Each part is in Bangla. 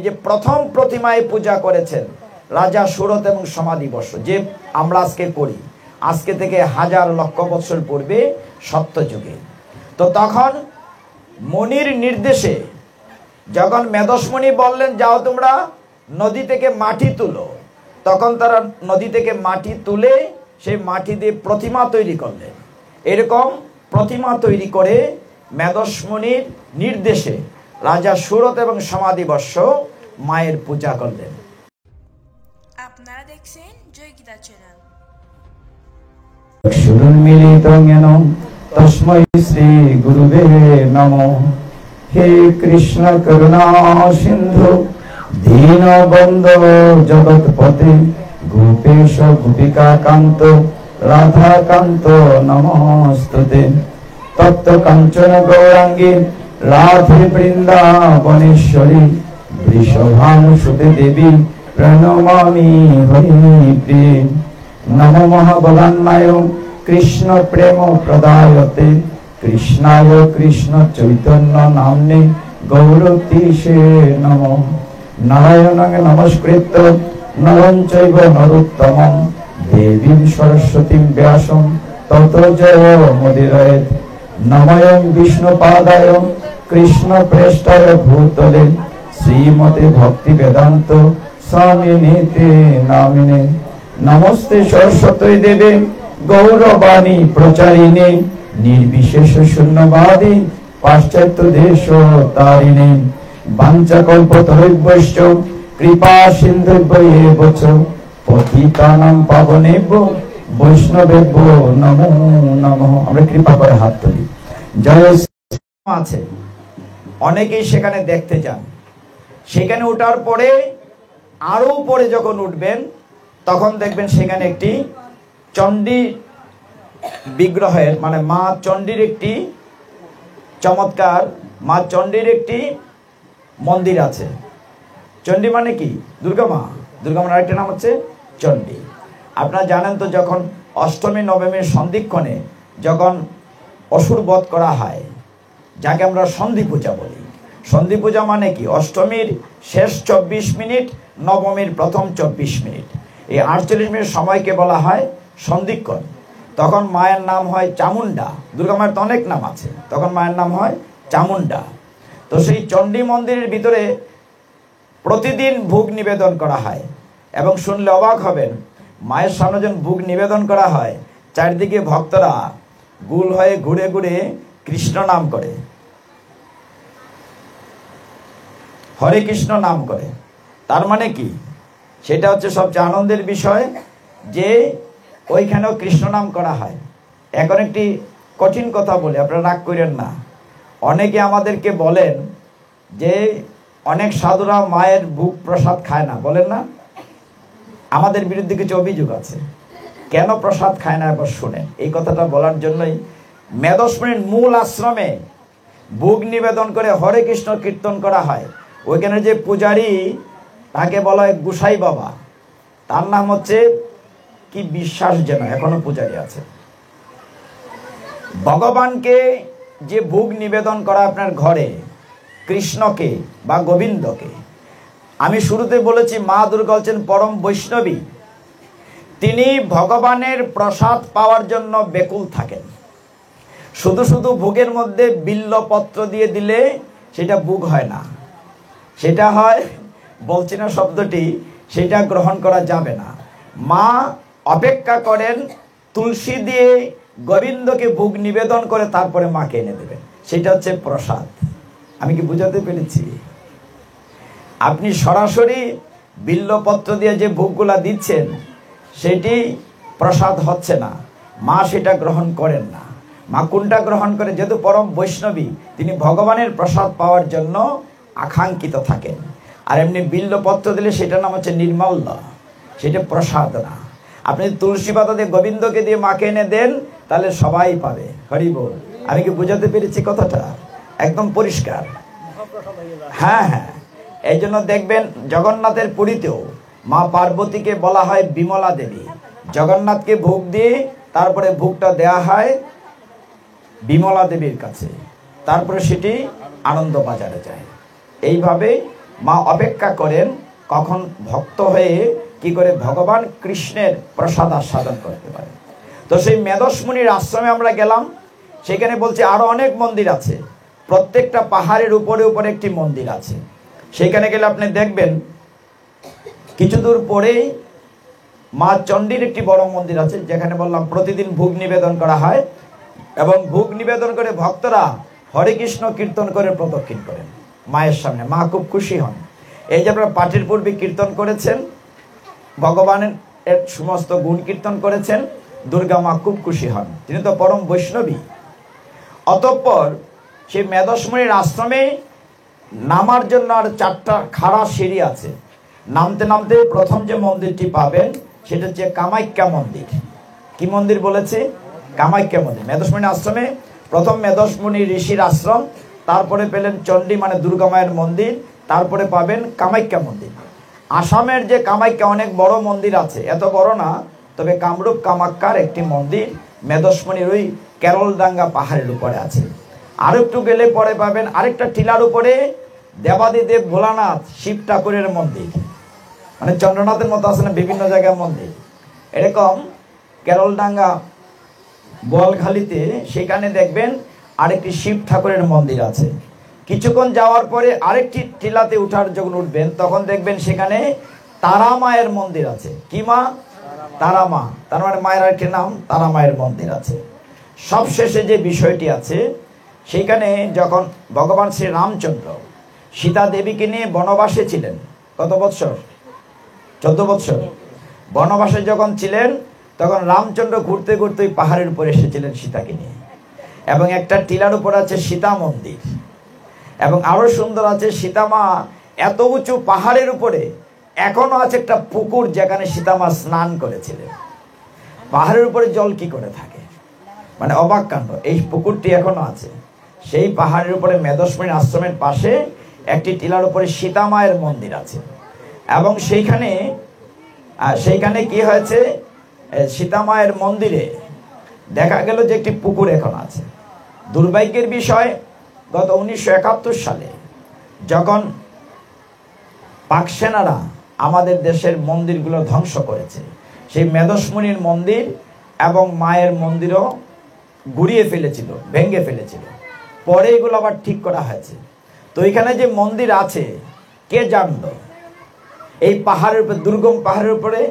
যে প্রথম প্রতিমায় পূজা করেছেন রাজা সুরত এবং সমাধিবর্ষ, যে আমরা আজকে করি, আজকে থেকে হাজার লক্ষ বছর পূর্বে সত্যযুগে। তো তখন মনির নির্দেশে যখন মেধসমণি বললেন যাও তোমরা নদী থেকে মাটি তুলো, তখন তারা নদী থেকে মাটি তুলে সেই মাটি দিয়ে প্রতিমা তৈরি করলেন। এরকম প্রতিমা তৈরি করে মেধসমণির নির্দেশে রাজা সুরত এবং সমাধিবর্ষ মায়ের পূজা করলেন। আপনারা দেখছেন জয়গীতা চ্যানেল। মিলিতং তস্मै শ্রী গুরুবে নমঃ। হে কৃষ্ণ করুণা সিন্ধু দীনবন্ধু জগৎপতে গোপেশ গোপিকা কান্ত রাধা কান্ত নমস্তুতে। তপ্ত কাঞ্চন গৌরাঙ্গী রাধে বৃন্দাবনেশ্বরী বৃষভানুসুতে দেবী প্রণমামি হরিপ্রিয়ে। নমো মহাবলান্নায় কৃষ্ণ প্রেম প্রদায়তে কৃষ্ণায় কৃষ্ণ চৈতন্য নাম্নে গৌরতীশে নমঃ। নারায়ণং নমস্কৃত্য নরং চৈব নরোত্তমং দেবীং সরস্বতীং ব্যাসং ততো জয়মুদীরয়েৎ। নমঃ বিষ্ণুপাদায় কৃষ্ণ প্রেষ্ঠায় ভূতলে শ্রীমতে ভক্তি বেদান্ত স্বামিনীতে নামিনে। নমস্তে সরস্বতী দেবে গৌরবাণী প্রচারিণে নির্বিশেষ শূন্যবাদী পাশ্চাত্য দেশ তারিণে। বাঞ্ছাকল্পতরুভ্যশ্চ কৃপা সিন্ধুভ্যেব চ পতিতানাং পাবনেভ্যো বৈষ্ণবেভ্যো নমো নমঃ। আমরা কৃপা করে হাত তুলি। জয় আছে, অনেকেই সেখানে দেখতে যান। সেখানে ওঠার পরে আরো উপরে যখন উঠবেন তখন দেখবেন সেখানে একটি চণ্ডী বিগ্রহের মানে মা চণ্ডীর একটি চমৎকার মা চণ্ডীর একটি মন্দির আছে। চণ্ডী মানে কি? দুর্গা মা। দুর্গা মার আরেকটা নাম হচ্ছে চণ্ডী। আপনারা জানেন তো, যখন অষ্টমী নবমীর সন্ধিক্ষণে যখন অসুর বধ করা হয়, যাকে আমরা সন্ধি পূজা বলি। সন্ধি পূজা মানে কি? অষ্টমীর শেষ 24 মিনিট, নবমীর প্রথম 24 মিনিট, এই 48 মিনিট সময়কে বলা হয় সন্ধিক্ষণ। তখন মায়ের নাম হয় চামুন্ডা। দুর্গা মায়ের তো অনেক নাম আছে, তখন মায়ের নাম হয় চামুন্ডা। তো সেই চণ্ডী মন্দিরের ভিতরে প্রতিদিন ভোগ নিবেদন করা হয়, এবং শুনলে অবাক হবেন, মায়ের সামনে যখন ভোগ নিবেদন করা হয় চারিদিকে ভক্তরা গোল হয়ে ঘুরে ঘুরে কৃষ্ণ নাম করে, হরে কৃষ্ণ নাম করে। তার মানে কি? সেটা হচ্ছে সবচেয়ে আনন্দের বিষয় যে ওইখানেও কৃষ্ণ নাম করা হয়। এখন একটি কঠিন কথা বলে, আপনারা রাগ করেন না। অনেকে আমাদেরকে বলেন যে অনেক সাধুরা মায়ের ভোগ প্রসাদ খায় না, বলেন না? আমাদের বিরুদ্ধে কিছু অভিযোগ আছে, কেন প্রসাদ খায় না। এবার শুনেন, এই কথাটা বলার জন্যই মেধসমণির মূল আশ্রমে ভোগ নিবেদন করে হরে কৃষ্ণ কীর্তন করা হয়। ওইখানে যে পূজারী, তাকে বলা হয় গুসাই বাবা, তার নাম হচ্ছে কি বিশ্বাস, যেন এখনো পূজারী আছে। ভগবানকে যে ভোগ নিবেদন করা আপনার ঘরে, কৃষ্ণকে বা গোবিন্দকে, আমি শুরুতে বলেছি মা দুর্গা হচ্ছেন পরম বৈষ্ণবী। তিনি ভগবানের প্রসাদ পাওয়ার জন্য ব্যাকুল থাকেন। শুধু শুধু ভোগের মধ্যে বিল্লপত্র দিয়ে দিলে সেটা ভোগ হয় না, সেটা হয়, বলছি না শব্দটি, সেটা গ্রহণ করা যাবে না। মা অপেক্ষা করেন তুলসী দিয়ে গোবিন্দকে ভোগ নিবেদন করে তারপরে মাকে এনে দেবেন, সেটা হচ্ছে প্রসাদ। আমি কি বুঝাতে পেরেছি? আপনি সরাসরি বিল্লপত্র দিয়ে যে ভোগগুলা দিচ্ছেন সেটি প্রসাদ হচ্ছে না, মা সেটা গ্রহণ করেন না। মা কোনটা গ্রহণ করে? যেহেতু পরম বৈষ্ণবী, তিনি ভগবানের প্রসাদ পাওয়ার জন্য আকাঙ্ক্ষিত থাকেন। আর এমনি বিল্লপত্র দিলে সেটার নাম হচ্ছে নির্মাল্য, সেটা প্রসাদ না। আপনি তুলসী পাতা দিয়ে গোবিন্দকে দিয়ে মাকে এনে দেন, তাহলে সবাই পাবে। হরি বল। আমি কি বুঝাতে পেরেছি কথাটা? একদম পরিষ্কার। হ্যাঁ হ্যাঁ, এই জন্য দেখবেন জগন্নাথের পুরীতেও মা পার্বতীকে বলা হয় বিমলা দেবী। জগন্নাথকে ভোগ দিয়ে তারপরে ভোগটা দেয়া হয় বিমলা দেবীর কাছে, তারপরে সেটি আনন্দ বাজারে যায়। এইভাবে মা অপেক্ষা করেন কখন ভক্ত হয়ে কি করে ভগবান কৃষ্ণের প্রসাদ আস্বাদন করতে পারে। তো সেই মেধসমুনির আশ্রমে আমরা গেলাম। সেখানে বলছে আরো অনেক মন্দির আছে, প্রত্যেকটা পাহাড়ের উপরে উপরে একটি মন্দির আছে। সেখানে গেলে আপনি দেখবেন কিছু দূর পরেই মা চণ্ডীর একটি বড় মন্দির আছে, যেখানে বললাম প্রতিদিন ভোগ নিবেদন করা হয় এবং ভোগ নিবেদন করে ভক্তরা হরে কৃষ্ণ কীর্তন করে প্রদক্ষিণ করেন মায়ের সামনে। মা খুব খুশি হন। এই যে আপনারা পাঠের পূর্বে কীর্তন করেছেন, ভগবানের সমস্ত গুণ কীর্তন করেছেন, দুর্গা মা খুব খুশি হন, তিনি তো পরম বৈষ্ণবী। অতঃপর সেই মেধসমুনির আশ্রমে নামার জন্য আর 4টা খাড়া সিঁড়ি আছে। নামতে নামতে প্রথম যে মন্দিরটি পাবেন সেটা হচ্ছে কামাখ্যা মন্দির। কি মন্দির বলেছে? কামাখ্যা মন্দির। মেধসমুনির আশ্রমে প্রথম মেধসমুনি ঋষির আশ্রম, তারপরে পেলেন চণ্ডী মানে দুর্গা মায়ের মন্দির, তারপরে পাবেন কামাখ্যা মন্দির। আসামের যে কামাখ্যা অনেক বড় মন্দির আছে, এত বড় না, তবে কামরূপ কামাখ্যার একটি মন্দির মেধসমুনির ওই কেরলডাঙ্গা পাহাড়ের উপরে আছে। আর একটু গেলে পরে পাবেন আরেকটা টিলার উপরে দেবাদিদেব ভোলানাথ শিব ঠাকুরের মন্দির, মানে চন্দ্রনাথের মতো আছে না বিভিন্ন জায়গায় মন্দির, এরকম কেরলডাঙ্গা বোয়ালখালীতে সেখানে দেখবেন আরেকটি শিব ঠাকুরের মন্দির আছে। কিছুক্ষণ যাওয়ার পরে আরেকটি টিলাতে উঠার যখন উঠবেন তখন দেখবেন সেখানে তারা মায়ের মন্দির আছে। কি মা? তারা মা, তার মানে মায়ের আরেকটি নাম তারা মায়ের মন্দির আছে। সবশেষে যে বিষয়টি আছে, সেইখানে যখন ভগবান শ্রী রামচন্দ্র সীতা দেবীকে নিয়ে বনবাসে ছিলেন, কত বৎসর? 14 বৎসর বনবাসে যখন ছিলেন, তখন রামচন্দ্র ঘুরতে ঘুরতে ওই পাহাড়ের উপরে এসেছিলেন সীতাকে নিয়ে। এবং একটা টিলার উপর আছে সীতা মন্দির, এবং আরো সুন্দর আছে সীতামা এত উঁচু পাহাড়ের উপরে এখনো আছে একটা পুকুর যেখানে সীতামা স্নান করেছিলেন। পাহাড়ের উপরে জল কি করে থাকে, মানে অবাক কাণ্ড। এই পুকুরটি এখনো আছে। সেই পাহাড়ের উপরে মেধসমুনির আশ্রমের পাশে একটি টিলার উপরে সীতা মায়ের মন্দির আছে। এবং সেইখানে কি হয়েছে, সীতা মায়ের মন্দিরে দেখা গেল যে একটি পুকুর এখন আছে। দুর্ভাগ্যের বিষয়, গত 1971 সালে যখন পাক সেনারা আমাদের দেশের মন্দিরগুলো ধ্বংস করেছে, সেই মেধসমুনির মন্দির এবং মায়ের মন্দিরও ঘুরিয়ে ফেলেছিল, ভেঙে ফেলেছিল। পরে এগুলো আবার ঠিক করা হয়েছে। তো এখানে যে মন্দির আছে কে জানল? এই পাহাড়ের উপরে, দুর্গম পাহাড়ের উপরে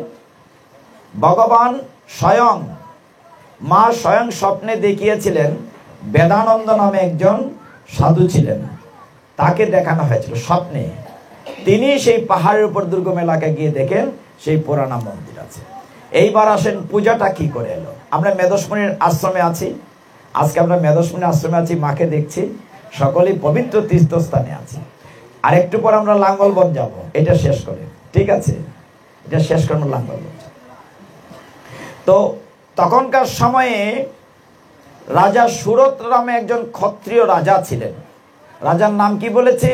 ভগবান স্বয়ং, মা স্বয়ং স্বপ্নে দেখিয়েছিলেন বেদানন্দ নামে একজন সাধু ছিলেন, তাকে দেখানো হয়েছিল স্বপ্নে। তিনি সেই পাহাড়ের উপর দুর্গম এলাকায় গিয়ে দেখেন সেই পুরানা মন্দির আছে। এইবার আসেন পূজাটা কি করে এলো। আমরা মেধসমুনির আশ্রমে আছি, আজকে আমরা মেধসমুনির আশ্রমে আছি, মাকে দেখছি, সকলেই পবিত্র তীর্থস্থানে আছি। আর একটু পর আমরা লাঙ্গলবন যাব, এটা শেষ করে, ঠিক আছে, এটা শেষ করে আমরা লাঙ্গলবন যাব। তো তখনকার সময়ে রাজা সুরত নামে একজন ক্ষত্রিয় রাজা ছিলেন। রাজার নাম কি বলেছে?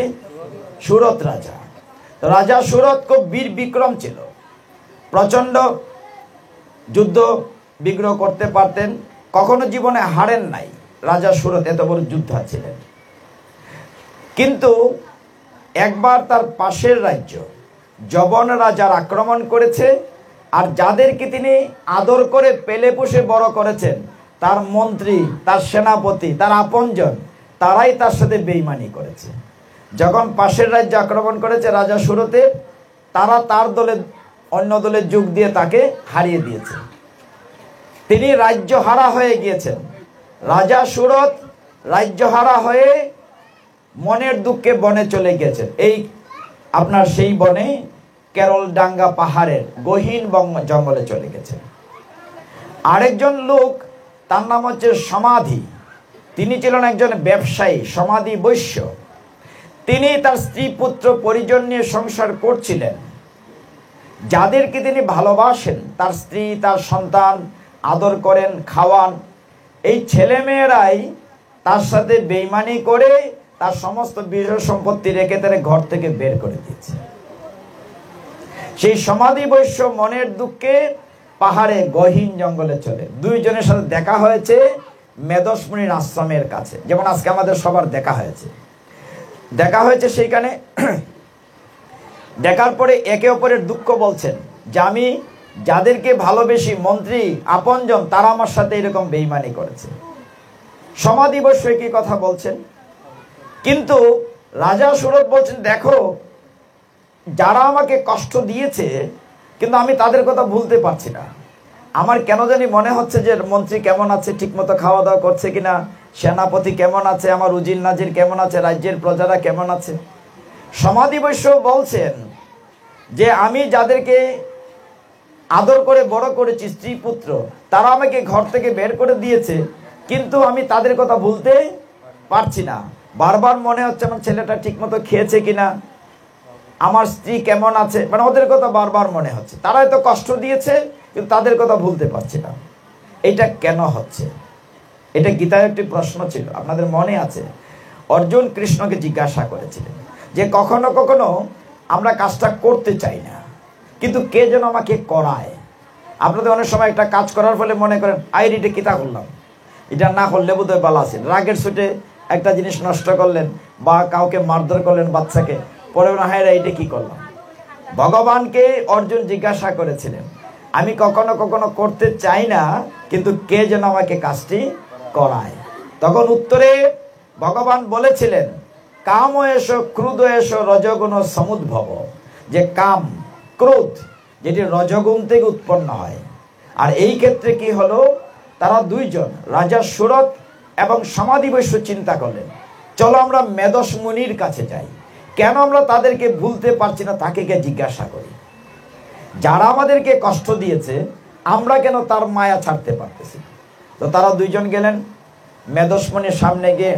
সুরত রাজা। তো রাজা সুরত খুব বীর বিক্রম ছিল, প্রচন্ড যুদ্ধ বিগ্রহ করতে পারতেন, কখনো জীবনে হারেন নাই। রাজা সুরত এত বড় যোদ্ধা ছিলেন। কিন্তু একবার তার পাশের রাজ্য যবন রাজার আক্রমণ করেছে, আর যাদেরকে তিনি আদর করে পেলে পুষে বড় করেছেন, তার মন্ত্রী, তার সেনাপতি, তার আপনজন, তারাই তার সাথে বেইমানি করেছে। যখন পাশের রাজ্য আক্রমণ করেছে রাজা সুরতে, তারা তার দলে অন্য দলে যোগ দিয়ে তাকে হারিয়ে দিয়েছে। তিনি রাজ্যহারা হয়ে গিয়েছেন। রাজা সুরত রাজ্যহারা হয়ে মনের দুঃখে বনে চলে গেছেন। এই আপনার সেই বনে কেরলডাঙ্গা পাহাড়ের গহীন জঙ্গলে চলে গেছেন। আরেকজন লোক, তার নাম হচ্ছে সমাধি। তিনি ছিলেন একজন ব্যবসায়ী, সমাধি বৈশ্য। তিনি তার স্ত্রী পুত্র পরিজন নিয়ে সংসার করছিলেন। যাদেরকে তিনি ভালোবাসেন, তার স্ত্রী, তার সন্তান আদর করেন, খাওয়ান, এই ছেলেমেয়েরাই তার সাথে বেইমানি করে তার সমস্ত বিষয় সম্পত্তি রেখে তারা ঘর থেকে বের করে দিয়েছে। সেই সমাধি বৈশ্য মনের দুঃখে পাহাড়ে গহীন জঙ্গলে চলে। দুইজনের সাথে দেখা হয়েছে মেধসমুনির আশ্রমের কাছে, যেমন আজকে আমাদের সবার দেখা হয়েছে। সেইখানে দেখার পরে একে অপরের দুঃখ বলছেন যে আমি যাদেরকে ভালোবেসি, মন্ত্রী আপনজন, তারা আমার সাথে এরকম বেইমানি করেছে। সমাধি বসে কি কথা বলছেন। কিন্তু রাজা সুরত বলছেন, দেখো যারা আমাকে কষ্ট দিয়েছে কিন্তু আমি তাদের কথা ভুলতে পারছি না। আমার কেন জানি মনে হচ্ছে যে মন্ত্রী কেমন আছে, ঠিকমতো খাওয়া দাওয়া করছে কিনা, সেনাপতি কেমন আছে, আমার উজির নাজির কেমন আছে, রাজ্যের প্রজারা কেমন আছে। সমাধি বৈশ্য বলছেন যে আমি যাদেরকে আদর করে বড় করেছি, স্ত্রী পুত্র, তারা আমাকে ঘর থেকে বের করে দিয়েছে, কিন্তু আমি তাদের কথা ভুলতে পারছি না। বারবার মনে হচ্ছে আমার ছেলেটা ঠিকমতো খেয়েছে কিনা, আমার স্ত্রী কেমন আছে, মানে ওদের কথা বারবার মনে হচ্ছে। তারা হয়তো কষ্ট দিয়েছে কিন্তু তাদের কথা ভুলতে পারছি না। এটা কেন হচ্ছে? এটা গীতায় একটি প্রশ্ন ছিল, আপনাদের মনে আছে? অর্জুন কৃষ্ণকে জিজ্ঞাসা করেছিলেন যে কখনো কখনো আমরা কাজটা করতে চাই না, কিন্তু কে যেন আমাকে করায়। আপনাদের অনেক সময় একটা কাজ করার ফলে মনে করেন আইরিটা কিতা করলাম, এটা না করলে বোধহয় ভালো আছে। রাগের ছুটে একটা জিনিস নষ্ট করলেন বা কাউকে মারধর করলেন বাচ্চাকে, পরে হ্যাঁ এইটা কি করলাম। ভগবানকে অর্জুন জিজ্ঞাসা করেছিলেন আমি কখনো কখনো করতে চাই না, কিন্তু কে যেন আমাকে কাজটি করায়। তখন উত্তরে ভগবান বলেছিলেন কাম এসো ক্রোধ এসো রজগুণ সমুদ্ভব, যে কাম ক্রোধ যেটি রজগুণ থেকে উৎপন্ন হয়। আর এই ক্ষেত্রে কি হলো, তারা দুইজন রাজা সুরত এবং সমাধি বৈশ্য চিন্তা করলেন চলো আমরা মেধস মুনির কাছে যাই, কেন আমরা তাদেরকে ভুলতে পারছি না তাকে কে জিজ্ঞাসা করি। যারা আমাদেরকে কষ্ট দিয়েছে আমরা কেন তার মায়া ছাড়তে পারতেছি। তো তারা দুইজন গেলেন মেধস মুনির সামনে গিয়ে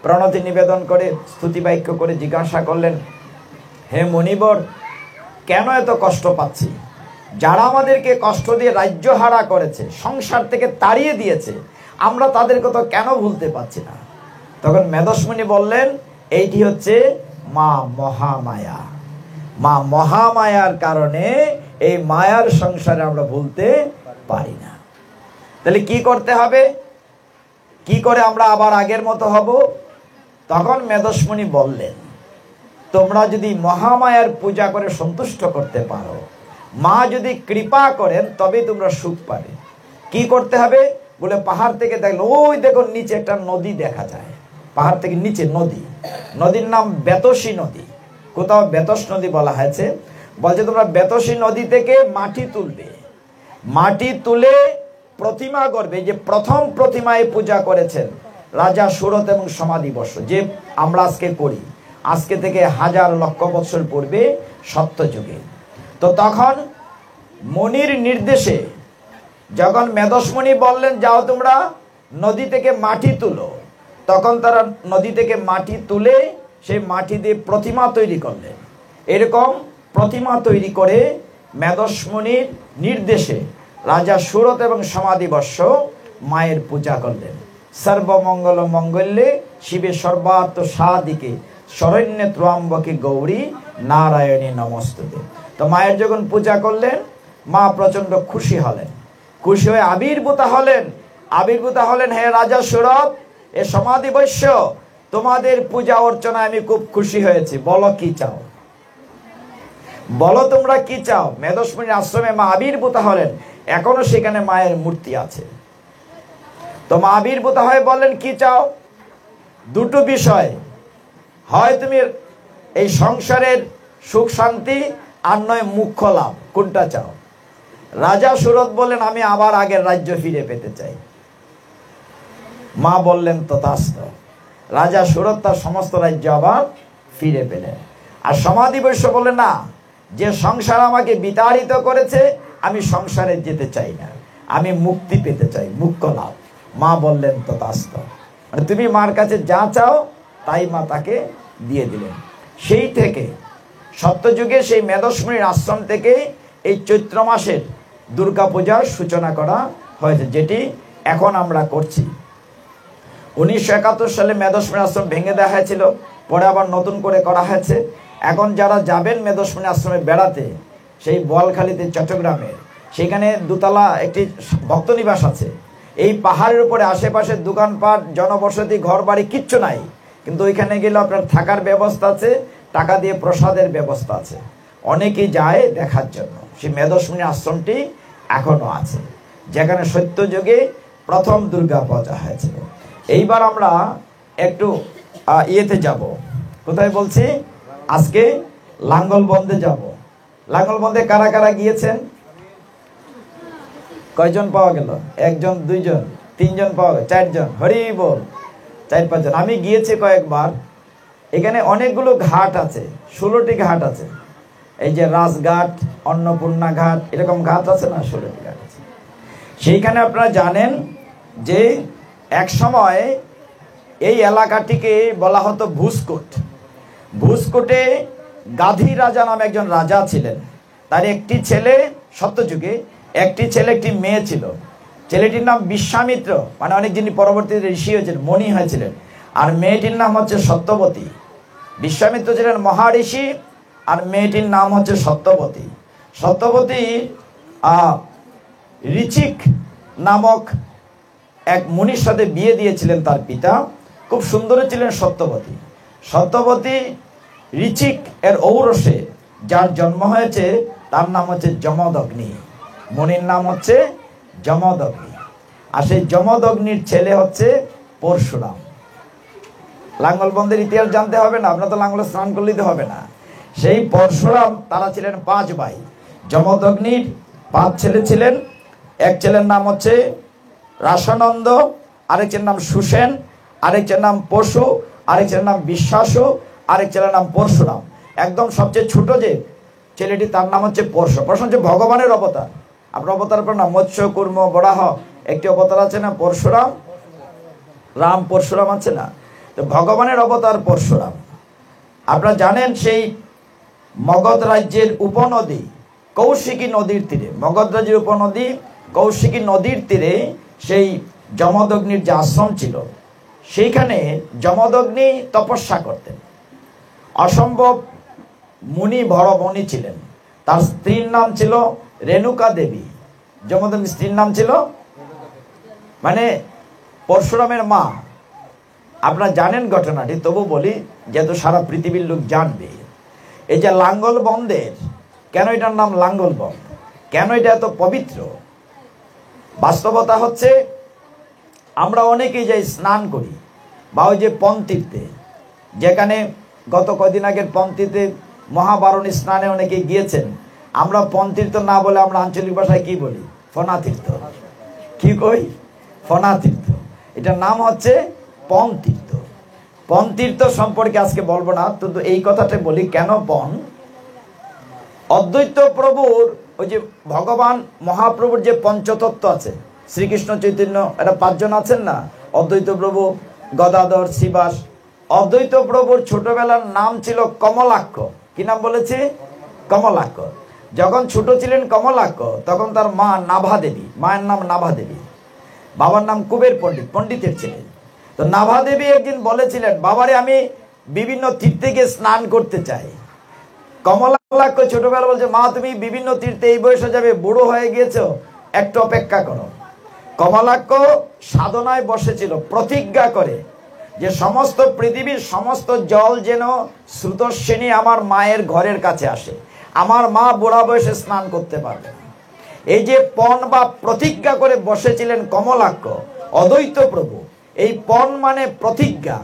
প্রণতি নিবেদন করে স্তুতি বাক্য করে জিজ্ঞাসা করলেন হে মুনিবর, কেন এত কষ্ট পাচ্ছি? যারা আমাদেরকে কষ্ট দিয়ে রাজ্য হারা করেছে, সংসার থেকে তাড়িয়ে দিয়েছে, আমরা তাদের কথা কেন ভুলতে পারছি না? তখন মেধস মুনি বললেন এইটি হচ্ছে মা মহামায়া। মা মহামায়ার কারণে এই মায়ার সংসারে আমরা ভুলতে পারি না। তাহলে কি করতে হবে? কি করে আমরা আবার আগের মতো হব? তখন মেধস মুনি বললেন তোমরা যদি মহামায়ার পূজা করে সন্তুষ্ট করতে পারো, মা যদি কৃপা করেন তবে তোমরা সুখ পাবে। কি করতে হবে বলে পাহাড় থেকে দেখলো, ওই দেখো নিচে একটা নদী দেখা যায়, পাহাড় থেকে নিচে নদী, নদীর নাম বেতসী নদী, কোথাও বেতস নদী বলা হয়েছে। বলছে তোমরা বেতসী নদী থেকে মাটি তুলবে, মাটি তুলে প্রতিমা করবে। যে প্রথম প্রতিমায় পূজা করেছেন রাজা সুরত এবং সমাধি বর্ষ, যে আমরা আজকে করি, আজকে থেকে হাজার লক্ষ বছর পূর্বে সত্যযুগে। তো তখন মনির নির্দেশে যখন মেধস মুনি বললেন যাও তোমরা নদী থেকে মাটি তুলো, তখন তারা নদী থেকে মাটি তুলে সেই মাটি দিয়ে প্রতিমা তৈরি করলেন। এরকম প্রতিমা তৈরি করে মেধস মুনির নির্দেশে রাজা সুরত এবং সমাধি বর্ষ মায়ের পূজা করলেন। সর্বমঙ্গল মঙ্গলে শিবে সর্বার্থ সাধিকে শরণ্যে ত্র্যম্বকে গৌরী নারায়ণী নমস্তুতে। তো মায়ের যখন পূজা করলেন মা প্রচন্ড খুশি হলেন, খুশি হয়ে আবির্ভূত হলেন হে রাজা সুরত, এ সমাধি বৈশ্য, তোমাদের পূজা অর্চনায় আমি খুব খুশি হয়েছি, বলো কি চাও, বলো তোমরা কি চাও। মেধস মুনির আশ্রমে মা আবির্ভূত হলেন, এখনো সেখানে মায়ের মূর্তি আছে। তো মা আবির্ভূত হয়ে বললেন কি চাও? দুটো বিষয়, হয় তুমি এই সংসারের সুখ শান্তি আর নয় মুখ্য লাভ, কোনটা চাও? রাজা সুরত বললেন আমি আবার আগের রাজ্য ফিরে পেতে চাই। মা বললেন তথাস্তু। রাজা সুরত তার সমস্ত রাজ্য আবার ফিরে পেলেন। আর সমাধি বৈশ্য বললেন না, যে সংসার আমাকে বিতাড়িত করেছে আমি সংসারে যেতে চাই না, আমি মুক্তি পেতে চাই, মুখ্য লাভ। মা বললেন তথাস্তু, মানে তুমি মার কাছে যা চাও তাই মা তাকে দিয়ে দিলেন। সেই থেকে সত্যযুগে সেই মেধস মুনির আশ্রম থেকে এই চৈত্র মাসের দুর্গা পূজার সূচনা করা হয়েছে, যেটি এখন আমরা করছি। 1971 সালে মেধস মুনির আশ্রম ভেঙে দেওয়া হয়েছিল, পরে আবার নতুন করে করা হয়েছে। এখন যারা যাবেন মেধস মুনির আশ্রমে বেড়াতে, সেই বোয়ালখালীতে চট্টগ্রামের, সেখানে দোতলা একটি ভক্ত নিবাস আছে। এই পাহাড়ের উপরে আশেপাশে দোকানপাট, জনবসতি, ঘর বাড়ি কিচ্ছু নাই, কিন্তু ওইখানে গেলে আপনার থাকার ব্যবস্থা আছে, টাকা দিয়ে প্রসাদের ব্যবস্থা আছে। অনেকেই যায় দেখার জন্য। সেই মেদস্বিনী আশ্রমটি এখনো আছে, যেখানে সত্যযুগে প্রথম দুর্গা পূজা হয়েছিল। এইবার আমরা একটু ইয়েতে যাব, কোথায় বলছি, আজকে লাঙ্গলবন্দে যাব। লাঙ্গলবন্দে কারা কারা গিয়েছেন? কয়জন পাওয়া গেল? একজন, দুইজন, তিনজন পাওয়া গেল, চারজন। হরি বল, 4-5 জন। আমি গিয়েছি কয়েকবার। এখানে অনেকগুলো ঘাট আছে, 16টি ঘাট আছে। এই যে রাজঘাট, অন্নপূর্ণা ঘাট, এরকম ঘাট আছে না, 16টি ঘাট আছে। সেইখানে আপনারা জানেন যে এক সময় এই এলাকাটিকে বলা হতো ভুসকোট। ভুসকোটে গাধী রাজা নামে একজন রাজা ছিলেন। তার একটি ছেলে, সত্যযুগে একটি ছেলে, একটি মেয়ে ছিল। ছেলেটির নাম বিশ্বামিত্র, মানে অনেক যিনি পরবর্তীতে ঋষি হয়েছিলেন, মণি হয়েছিলেন। আর মেয়েটির নাম হচ্ছে সত্যবতী। বিশ্বামিত্র ছিলেন মহাঋষি, আর মেয়েটির নাম হচ্ছে সত্যবতী। সত্যবতী ঋচিক নামক এক মুনির সাথে বিয়ে দিয়েছিলেন তার পিতা। খুব সুন্দর ছিলেন সত্যবতী। সত্যবতী ঋচিক এর ঔরসে যার জন্ম হয়েছে তার নাম হচ্ছে যমদগ্নি। মুনির নাম হচ্ছে যমদগ্নি। আর সেই যমদগ্নির ছেলে হচ্ছে পরশুরাম। লাঙ্গলবন্দের ইতিহাস জানতে হবে না, আপনার তো লাঙ্গলে স্নান করলেই তো হবে না। সেই পরশুরাম, তারা ছিলেন 5 ভাই। যমদগ্নির 5 ছেলে ছিলেন। এক ছেলের নাম হচ্ছে রাসানন্দ, আরেক ছেলের নাম সুসেন, আরেক ছেলের নাম পশু, আরেক ছেলের নাম বিশ্বাসু, আরেক ছেলের নাম পরশুরাম। একদম সবচেয়ে ছোট যে ছেলেটি, তার নাম হচ্ছে পরশু। পরশু হচ্ছে ভগবানের অবতার। আপনার অবতার পর না, মৎস্য, কুর্ম, বরাহ, একটি অবতার আছে না, পরশুরাম, রাম পরশুরাম আছে না, তো ভগবানের অবতার পরশুরাম। আপনারা জানেন সেই মগধ রাজ্যের উপনদী কৌশিকী নদীর তীরে, মগধ রাজ্যের উপনদী কৌশিকী নদীর তীরে সেই যমদগ্নির যে আশ্রম ছিল, সেইখানে যমদগ্নি তপস্যা করতেন। অসম্ভব মুনি, বড় মুনি ছিলেন। তার স্ত্রীর নাম ছিল রেণুকা দেবী। যমদগ্নির স্ত্রীর নাম ছিল, মানে পরশুরামের মা। আপনারা জানেন ঘটনাটি, তবু বলি যেহেতু সারা পৃথিবীর লোক জানবে। এই যে লাঙ্গলবন্দের, কেন এটার নাম লাঙ্গলবন্দ, কেন এটা এত পবিত্র? বাস্তবতা হচ্ছে আমরা অনেকেই যাই স্নান করি, বা ওই যে পন্তীর্থে, যেখানে গত কদিন আগের পন্তীর্থে মহাবারণী স্নানে অনেকে গিয়েছেন। আমরা পন্তীর্থ না বলে আমরা আঞ্চলিক ভাষায় কি বলি? ফনাতীর্থ। কি কই? ফনাতীর্থ। এটার নাম হচ্ছে পন্তীর্থ। পন্তীর্থ সম্পর্কে আজকে বলবো না, কিন্তু এই কথাটা বলি কেন পন। অদ্বৈত প্রভুর ওই যে ভগবান মহাপ্রভুর যে পঞ্চতত্ত্ব আছে, শ্রীকৃষ্ণ, চৈতন্য, এটা 5 জন আছেন না, অদ্বৈত প্রভু, গদাধর, শ্রীবাস। অদ্বৈত প্রভুর ছোটবেলার নাম ছিল কমলাক্ষ। কি নাম বলেছে? কমলাক্ষ। যখন ছোট ছিলেন কমলাক্ষ, তখন তার মা নাভা দেবী, মায়ের নাম নাভা দেবী, বাবার নাম কুবের পণ্ডিত, পণ্ডিতের ছেলে। তো নাভা দেবী একদিন বলেছিলেন, বাবারে আমি বিভিন্ন তীর্থে গিয়ে স্নান করতে চাই। কমলাক্ষ ছোটবেলা বলছে, মা তুমি বিভিন্ন তীর্থে এই বয়সে যাবে, বুড়ো হয়ে গিয়েছো, একটু অপেক্ষা করো। কমলাক্ষ সাধনায় বসেছিল, প্রতিজ্ঞা করে যে সমস্ত পৃথিবীর সমস্ত জল যেন স্রোতস্বিনী আমার মায়ের ঘরের কাছে আসে, আমার মা বুড়া বয়সে স্নান করতে পারবে না। এই যে পণ বা প্রতিজ্ঞা করে বসেছিলেন কমলাক্ষ, অদ্বৈত প্রভু এই পণ মানে প্রতিজ্ঞা,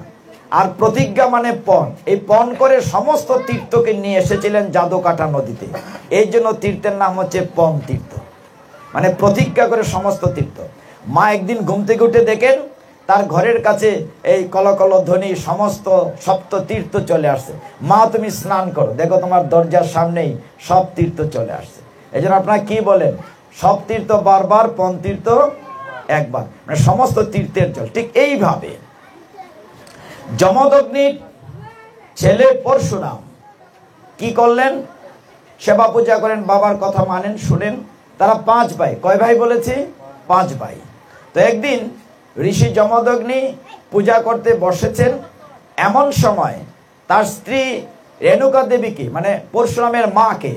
আর প্রতিজ্ঞা মানে পণ। এই পণ করে সমস্ত তীর্থকে নিয়ে এসেছিলেন জাদুকাটা নদীতে। এই জন্য তীর্থের নাম হচ্ছে পণ তীর্থ, মানে প্রতিজ্ঞা করে সমস্ত তীর্থ। মা একদিন ঘুম থেকে উঠে দেখেন তার ঘরের কাছে এই কলকল ধ্বনি, সমস্ত সপ্ত তীর্থ চলে আসছে। মা তুমি স্নান করো, দেখো তোমার দরজার সামনেই সব তীর্থ চলে আসছে। এই জন্য আপনারা কি বলেন? সব তীর্থ বারবার, পণ তীর্থ একবার, মানে সমস্ত তীর্থের জল। ঠিক এইভাবে যমদগ্নির ছেলে পরশুরাম কি করলেন? সেবা পূজা করেন, বাবার কথা মানেন, শুনেন। তারা 5 ভাই। কয় ভাই বলেছি? 5 ভাই। তো একদিন ঋষি যমদগ্নি পূজা করতে বসেছেন। এমন সময় তার স্ত্রী রেণুকা দেবীকে, মানে পরশুরামের মাকে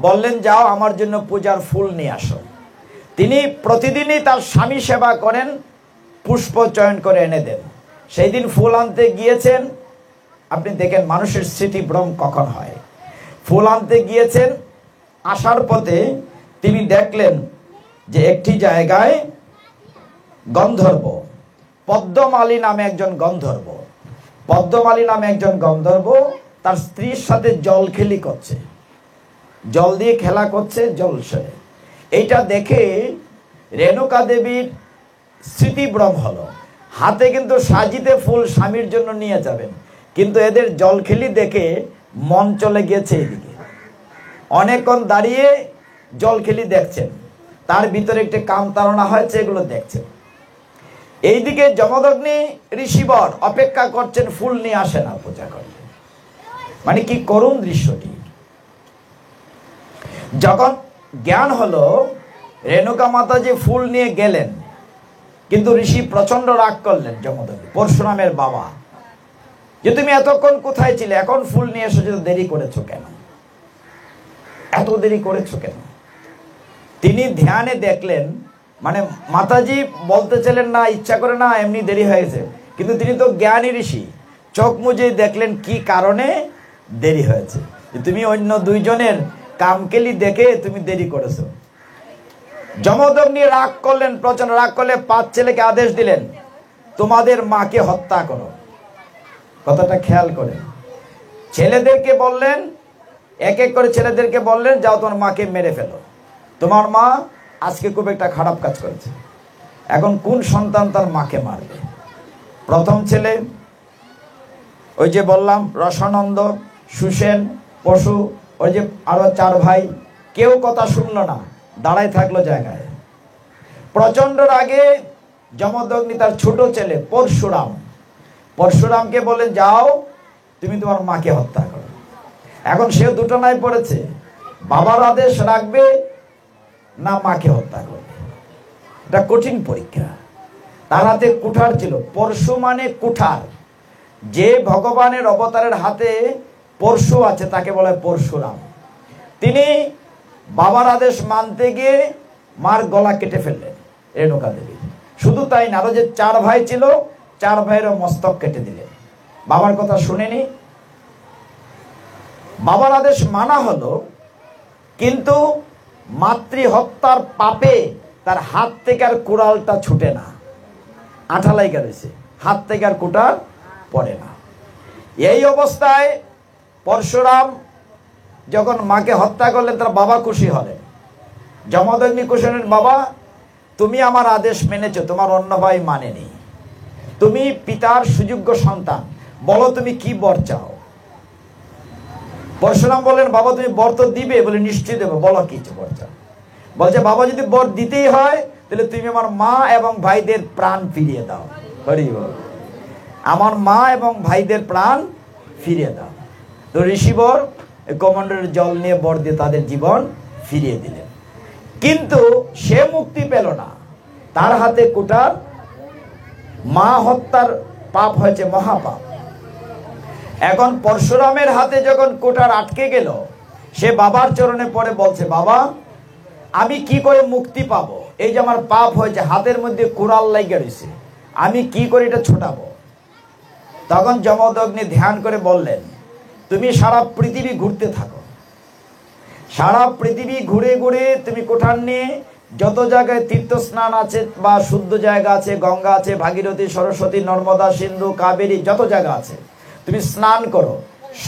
বললেন, যাও আমার জন্য পূজার ফুল নিয়ে আসো। তিনি প্রতিদিনই তার স্বামী সেবা করেন, পুষ্প চয়ন করে এনে দেন। সেই দিন ফুল আনতে গিয়েছেন। আপনি দেখেন মানুষের স্মৃতিভ্রম কখন হয়। ফুল আনতে গিয়েছেন। আসার পথে তিনি দেখলেন যে একটি জায়গায় গন্ধর্ব, পদ্মমালী নামে একজন গন্ধর্ব, তার স্ত্রীর সাথে জল খেলি করছে, জল দিয়ে খেলা করছে জলসরে। এইটা দেখে রেণুকা দেবীর স্মৃতিভ্রম হলো। হাতে কিন্তু সাজিতে ফুল স্বামীর জন্য নিয়ে যাবেন, কিন্তু এদের জলখেলি দেখে মন চলে গিয়েছে এইদিকে। অনেকক্ষণ দাঁড়িয়ে জলখেলি দেখছেন, তার ভিতরে একটি কামতাড়না হয়েছে, এগুলো দেখছেন। এইদিকে যমদগ্নি ঋষিবর অপেক্ষা করছেন, ফুল নিয়ে আসে না পূজা করতে। মানে কি করুণ দৃশ্যটি। যখন জ্ঞান হলো রেণুকা মাতাজি ফুল নিয়ে গেলেন, কিন্তু ঋষি প্রচন্ড রাগ করলেন যমদগ্নি, পরশুরামের বাবা, যে তুমি এতক্ষণ কোথায় ছিলে, এখন ফুল নিয়ে এসে দেরি করেছো কেন, এত দেরি করেছো কেন? তিনি ধ্যানে দেখলেন, মানে মাতাজি বলতে চাইলেন না, ইচ্ছা করে না, এমনি দেরি হয়েছে, কিন্তু তিনি তো জ্ঞানী ঋষি, চোখ মুজে দেখলেন কি কারণে দেরি হয়েছে। তুমি অন্য দুইজনের কামকেলি দেখে তুমি দেরি করেছো। যমদগ্নি রাগ করলেন, প্রচন্ড রাগ করলে 5 ছেলেকে আদেশ দিলেন, তোমাদের মাকে হত্যা করো। কথাটা খেয়াল করেন। ছেলেদেরকে বললেন, এক এক করে ছেলেদেরকে বললেন, যাও তোমার মাকে মেরে ফেলো, তোমার মা আজকে খুব একটা খারাপ কাজ করেছে। এখন কোন সন্তান তার মাকে মারবে? প্রথম ছেলে, ওই যে বললাম রসানন্দ, সুসেন, পশু, ওই যে আরো 4 ভাই, কেউ কথা শুনলো না, দাঁড়ায় থাকলো জায়গায়। প্রচন্ড রাগে যমদগ্নি তার ছোট ছেলে পরশুরামকে বলেন, যাও তুমি তোমার মাকে হত্যা করো। এখন সে দুটো নাই পড়েছে, বাবার আদেশ রাখবে না মাকে হত্যা করবে। এটা কঠিন পরীক্ষা। তার হাতে কুঠার ছিল, পরশু মানে কুঠার। যে ভগবানের অবতারের হাতে পরশু আছে তাকে বলে পরশুরাম। তিনি বাবার আদেশ মানতে গিয়ে মার গলা কেটে ফেললেন রেণুকা দেবী। শুধু তাই না, আরো যে 4 ভাই ছিল, 4 ভাইয়েরও মস্তক কেটে দিলেন। বাবার কথা শুনেনি, বাবার আদেশ মানা হলো, কিন্তু মাতৃ হত্যার পাপে তার হাত থেকে আর কুড়ালটা ছুটে না, আঠা লাইগা রয়েছে, হাত থেকে আর কুটার পড়ে না। এই অবস্থায় পরশুরাম যখন মাকে হত্যা করলেন, তার বাবা খুশি হলেন। যমদগ্নি খুশি হলেন, বাবা তুমি আমার আদেশ মেনেছো, তোমার অন্য ভাই মানেনি, তুমি পিতার সুযোগ্য সন্তান, বলো তুমি কি বর চাও। পরশুরাম বললেন, বাবা তুমি বর তো দিবে, বলে নিশ্চয়ই দেবো, বলো কি বর চাও। বলছে, বাবা যদি বর দিতেই হয় তাহলে তুমি আমার মা এবং ভাইদের প্রাণ ফিরিয়ে দাও। হরি বল, আমার মা এবং ভাইদের প্রাণ ফিরিয়ে দাও। তো ঋষিবর কমণ্ডলের জল নিয়ে বর দিয়ে তাদের জীবন ফিরিয়ে দিলেন। কিন্তু সে মুক্তি পেল না, তার হাতে কুঠার। মা হত্যার পাপ হয়েছে মহাপাপ। এখন পরশুরামের হাতে যখন কুঠার আটকে গেল, সে বাবার চরণে পড়ে বলছে, বাবা আমি কি করে মুক্তি পাবো? এই যে আমার পাপ হয়েছে, হাতের মধ্যে কুড়াল লাগিয়ে রয়েছে, আমি কি করে এটা ছোটাবো? তখন যমদগ্নি ধ্যান করে বললেন, তুমি সারা পৃথিবী ঘুরতে থাকো, সারা পৃথিবী ঘুরে ঘুরে তুমি কুঠার নিয়ে যত জায়গায় তীর্থ স্নান আছে বা শুদ্ধ জায়গা আছে, গঙ্গা আছে, ভাগীরথী, সরস্বতী, নর্মদা, সিন্ধু, কাবেরী, যত জায়গা আছে তুমি স্নান করো।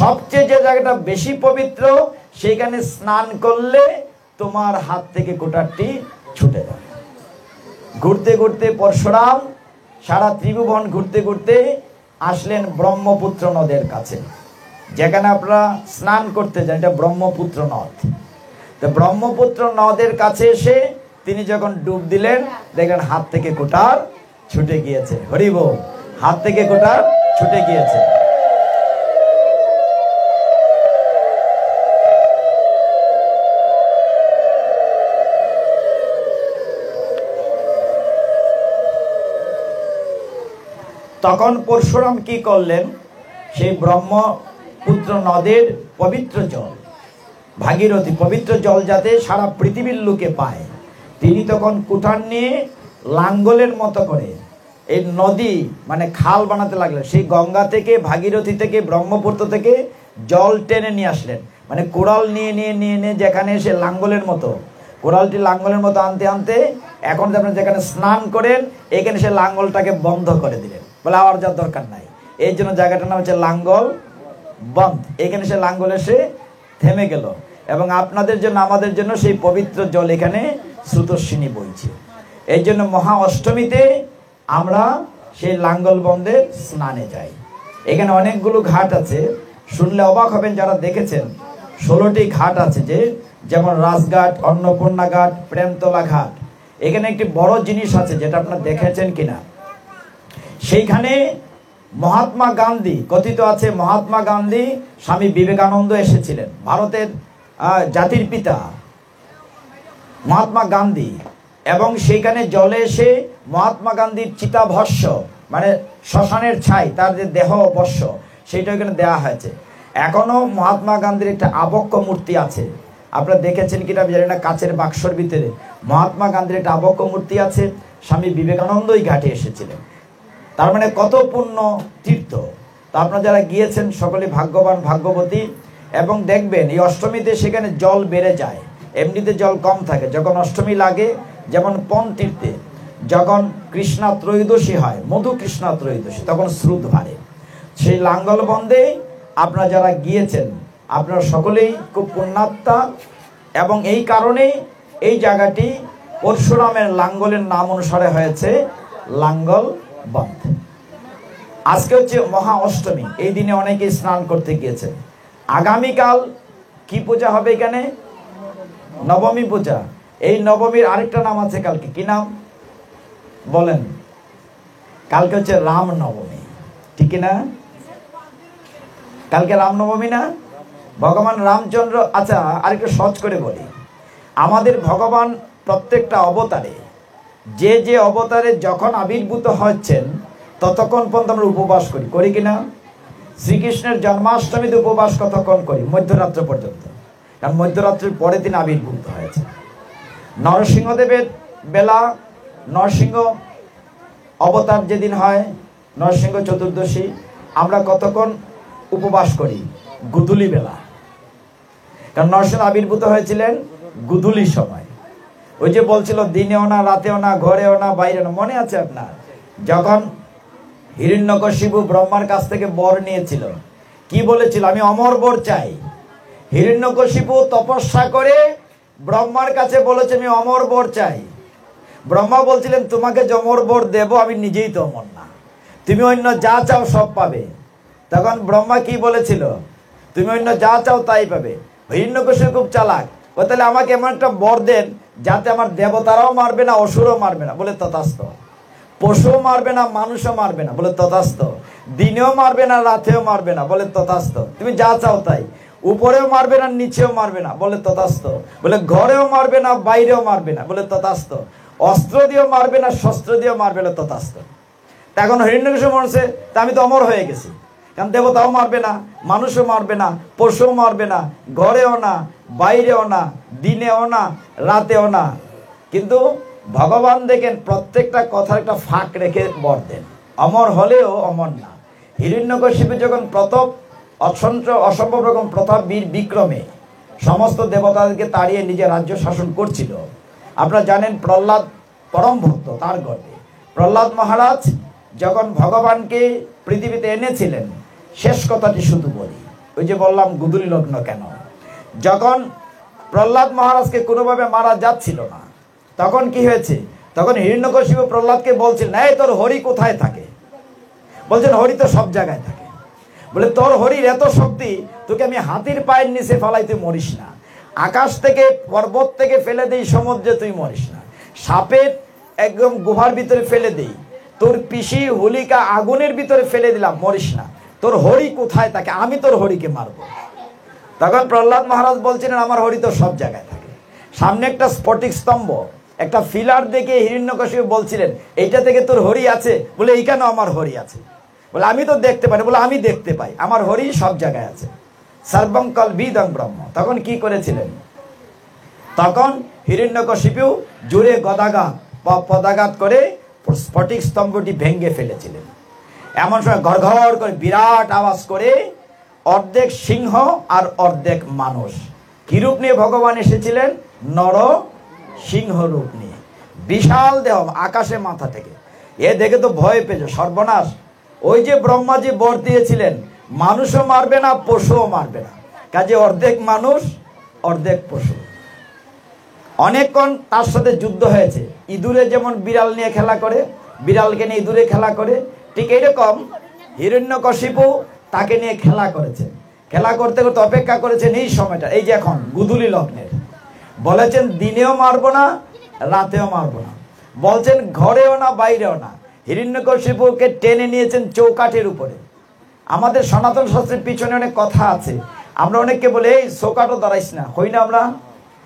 সবচেয়ে যে জায়গাটা বেশি পবিত্র, সেইখানে স্নান করলে তোমার হাত থেকে কুঠারটি ছুটে যাবে। ঘুরতে ঘুরতে পরশুরাম সারা ত্রিভুবন ঘুরতে ঘুরতে আসলেন ব্রহ্মপুত্র নদের কাছে, যেখানে আপনারা স্নান করতে যান, এটা ব্রহ্মপুত্র নদ। তো ব্রহ্মপুত্র নদের কাছে এসে তিনি যখন ডুব দিলেন, দেখলেন হাত থেকে কুঠার ছুটে গিয়েছে। হরি বল, হাত থেকে কুঠার ছুটে গিয়েছে। তখন পরশুরাম কি করলেন, সেই ব্রহ্মপুত্র নদের পবিত্র জল, ভাগীরথী পবিত্র জল যাতে সারা পৃথিবীর লোকে পায়, তিনি তখন কুঠার নিয়ে লাঙ্গলের মতো করে এই নদী মানে খাল বানাতে লাগলেন। সেই গঙ্গা থেকে, ভাগীরথী থেকে, ব্রহ্মপুত্র থেকে জল টেনে নিয়ে আসলেন। মানে কোড়াল নিয়ে নিয়ে নিয়ে নিয়ে যেখানে এসে লাঙ্গলের মতো, কোড়ালটি লাঙ্গলের মতো আনতে আনতে এখন আপনি যেখানে স্নান করেন এখানে সে লাঙ্গলটাকে বন্ধ করে দিলেন, বলে আবার যার দরকার নাই। এই জন্য জায়গাটার নাম হচ্ছে লাঙ্গল বন্ধ। এখানে সে লাঙ্গল এসে থেমে গেল এবং আপনাদের জন্য আমাদের জন্য সেই পবিত্র জল এখানে স্রোতস্বিনী বইছে। এই জন্য মহা অষ্টমীতে আমরা সেই লাঙ্গল বন্ধে স্নানে যাই। এখানে অনেকগুলো ঘাট আছে, শুনলে অবাক হবেন যারা দেখেছেন। 16টি ঘাট আছে, যেমন রাজঘাট, অন্নপূর্ণা ঘাট, প্রেমতলা ঘাট। এখানে একটি বড় জিনিস আছে যেটা আপনারা দেখেছেন কিনা, সেইখানে মহাত্মা গান্ধী কথিত আছে, মহাত্মা গান্ধী, স্বামী বিবেকানন্দ এসেছিলেন, ভারতের জাতির পিতা মহাত্মা গান্ধী, এবং সেইখানে জলে এসে মহাত্মা গান্ধীর চিতাভস্য মানে শ্মশানের ছাই, তার যে দেহ অবশ্য সেইটা এখানে দেওয়া হয়েছে। এখনো মহাত্মা গান্ধীর একটা আবক্ষ মূর্তি আছে, আপনারা দেখেছেন কিনা জানি না, কাচের বাক্সর ভিতরে মহাত্মা গান্ধীর একটা আবক্ষ মূর্তি আছে। স্বামী বিবেকানন্দই ঘাটে এসেছিলেন। তার মানে কত পুণ্য তীর্থ। তা আপনারা যারা গিয়েছেন সকলে ভাগ্যবান ভাগ্যবতী। এবং দেখবেন এই অষ্টমীতে সেখানে জল বেড়ে যায়, এমনিতে জল কম থাকে। যখন অষ্টমী লাগে, যেমন পণ তীর্থে যখন কৃষ্ণা ত্রয়োদশী হয়, মধু কৃষ্ণা ত্রয়োদশী, তখন স্রোত বাড়ে। সেই লাঙ্গল বন্ধে আপনারা যারা গিয়েছেন আপনারা সকলেই খুব পুণ্যাত্মা। এবং এই কারণেই এই জায়গাটি পরশুরামের লাঙ্গলের নাম অনুসারে হয়েছে লাঙ্গল বন্ধ। আজকে হচ্ছে মহা অষ্টমী, এই দিনে অনেকে স্নান করতে গিয়েছেন। আগামীকাল কি পূজা হবে এখানে? নবমী পূজা। এই নবমীর আরেকটা নাম আছে কালকে, কি নাম বলেন? কালকে হচ্ছে রাম নবমী, ঠিক না? কালকে রামনবমী না? ভগবান রামচন্দ্র। আচ্ছা, আরেকটু সহজ করে বলি, আমাদের ভগবান প্রত্যেকটা অবতারে যে যে অবতারে যখন আবির্ভূত হচ্ছেন ততক্ষণ পর্যন্ত আমরা উপবাস করি কিনা? শ্রীকৃষ্ণের জন্মাষ্টমীতে উপবাস কতক্ষণ করি? মধ্যরাত্র পর্যন্ত, কারণ মধ্যরাত্রির পরে তিনি আবির্ভূত হয়েছে। নরসিংহদেবের বেলা, নরসিংহ অবতার যেদিন হয়, নরসিংহ চতুর্দশী, আমরা কতক্ষণ উপবাস করি? গুধূলি বেলা, কারণ নরসিংহ আবির্ভূত হয়েছিলেন গুধূলির সময়। ওই যে বলছিল দিনেও না, রাতেও না, ঘরেও না, বাইরে না, মনে আছে আপনার? যখন হিরণ্যকশিপু ব্রহ্মার কাছ থেকে বর নিয়েছিল, কি বলেছিল? আমি অমর বর চাই। হিরণ্যকশিপু তপস্যা করে ব্রহ্মার কাছে বলেছে আমি অমর বর চাই। ব্রহ্মা বলছিলেন তোমাকে যে অমর বর দেব, আমি নিজেই তো অমর না, তুমি অন্য যা চাও সব পাবে। তখন ব্রহ্মা কি বলেছিল? তুমি অন্য যা চাও তাই পাবে। হিরণ্যকশিপু খুব চালাক, ও তাহলে আমাকে এমন একটা বর দেন যাতে আমার দেবতারাও মারবে না, অসুরও মারবে না। বলে তথাস্তু। পশুও মারবে না, মানুষও মারবে না। বলে তথাস্তু। দিনেও মারবে না, রাতেও মারবে না। বলে তথাস্তু। তুমি যা চাও তাই। উপরেও মারবে না, নিচেও মারবে না। বলে তথাস্তু। বলে ঘরেও মারবে না, বাইরেও মারবে না। বলে তথাস্তু। অস্ত্র দিয়েও মারবে না, শস্ত্র দিয়েও মারবে না। তথাস্তু। এখন হিরণ্যকশিপু মরছে, তা আমি তো অমর হয়ে গেছি, কারণ দেবতাও মারবে না, মানুষও মারবে না, পশুও মারবে না, ঘরেও না, বাইরেও না, দিনেও না, রাতেও না। কিন্তু ভগবান দেখেন প্রত্যেকটা কথার একটা ফাঁক রেখে বর দেন। অমর হলেও অমর না। হিরণ্যকশিপু যখন প্রথম অসম্ভব রকম প্রতাপ বীর বিক্রমে সমস্ত দেবতাদেরকে তাড়িয়ে নিজের রাজ্য শাসন করছিল, আপনারা জানেন প্রহ্লাদ পরম ভক্ত, তার গর্বে প্রহ্লাদ মহারাজ যখন ভগবানকে পৃথিবীতে এনেছিলেন, শেষ কথাটি শুধু বলি, ওই যে বললাম গুধূলি লগ্ন কেন, যখন প্রহ্লাদ মহারাজকে কোনোভাবে মারা যাচ্ছিল না, তখন কি হয়েছে? তখন হিরণ্যকশিপু প্রহ্লাদকে বলছিলেন, এই তোর হরি কোথায় থাকে? বলছেন হরি তো সব জায়গায় থাকে। বলে তোর হরির এত শক্তি, তোকে আমি হাতির পায়ের নিচে ফেলাই, তুই মরিস না। আকাশ থেকে, পর্বত থেকে ফেলে দেই সমুদ্রে, তুই মরিস না। সাপের একদম গুহার ভিতরে ফেলে দেই, তোর পিসি হোলিকা আগুনের ভিতরে ফেলে দিলাম, মরিস না। তোর হরি কোথায় থাকে? আমি তোর হরিকে মারবো। তখন প্রহ্লাদ মহারাজ বলছিলেন, আমার হরি তো সব জায়গায় থাকে। সামনে একটা স্ফটিক স্তম্ভ, একটা ফিলার দেখে হিরণ্যকশিপু বলছিলেন, এইটা থেকে তোর হরি আছে? বলে এইখানেও আমার হরি আছে। বলে আমি তো দেখতে পাই। বলে আমি দেখতে পাই, আমার হরি সব জায়গায় আছে। সর্বং কল্বিদং ব্রহ্ম। তখন কি করেছিলেন? তখন হিরণ্যকশিপু জোরে পদাঘাত করে স্ফটিক স্তম্ভটি ভেঙে ফেলেছিলেন। এমন সময় ঘর ঘর করে বিরাট আওয়াজ করে অর্ধেক সিংহ আর অর্ধেক মানুষ। কি রূপ নিয়ে ভগবান এসেছিলেন? নর সিংহ রূপ নিয়ে, বিশাল দেহ, আকাশে মাথা থেকে। এ দেখে তো ভয় পেয়েছে, সর্বনাশ। ওই যে ব্রহ্মাজি বর দিয়েছিলেন মানুষও মারবে না, পশুও মারবে না, কাজে অর্ধেক মানুষ অর্ধেক পশু। অনেকক্ষণ তার সাথে যুদ্ধ হয়েছে। ইঁদুরে যেমন বিড়াল নিয়ে খেলা করে, বিড়ালকে নিয়ে ইঁদুরে খেলা করে, ঠিক এইরকম হিরণ্যকশিপু তাকে নিয়ে খেলা করেছে। খেলা করতে করতে অপেক্ষা করেছেন এই সময়টা, এই যে এখন গুদুলি লগ্নের। বলেছেন দিনেও মারবো না, রাতেও মারবো না, বলছেন ঘরেও না বাইরেও না। হিরণ্যকশিপুকে টেনে নিয়েছেন চৌকাঠের উপরে। আমাদের সনাতন শাস্ত্রের পিছনে অনেক কথা আছে। আমরা অনেককে বলি এই চৌকাঠও দাঁড়াইস না, হই না আমরা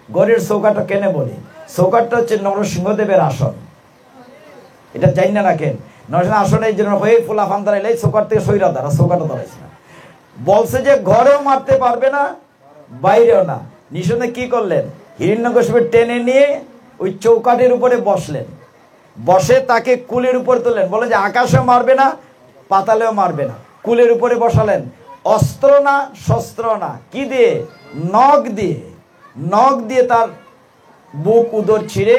গড়ের চৌকাঠও কেনে বলি? চৌকাঠটা হচ্ছে নরসিংহদেবের আসন, এটা জানি না রাখেন। নরসিংহ আসন এই জন্য হয়ে ফুলাফান দাঁড়াইলে এই চৌকাঠ থেকে সৈরা দাঁড়া, চৌকাঠও দাঁড়াইস না। বলছে যে ঘরেও মারতে পারবে না, বাইরেও না। নিঃসন্দেহে কি করলেন? হিরণ্যকশিপুকে টেনে নিয়ে ওই চৌকাঠের উপরে বসলেন, বসে তাকে কুলের উপরে তুললেন। বলে যে আকাশেও মারবে না, পাতালেও মারবে না, কুলের উপরে বসালেন। অস্ত্র না, শস্ত্র না, কি দিয়ে? নখ দিয়ে। নখ দিয়ে তার বুক উদর ছিঁড়ে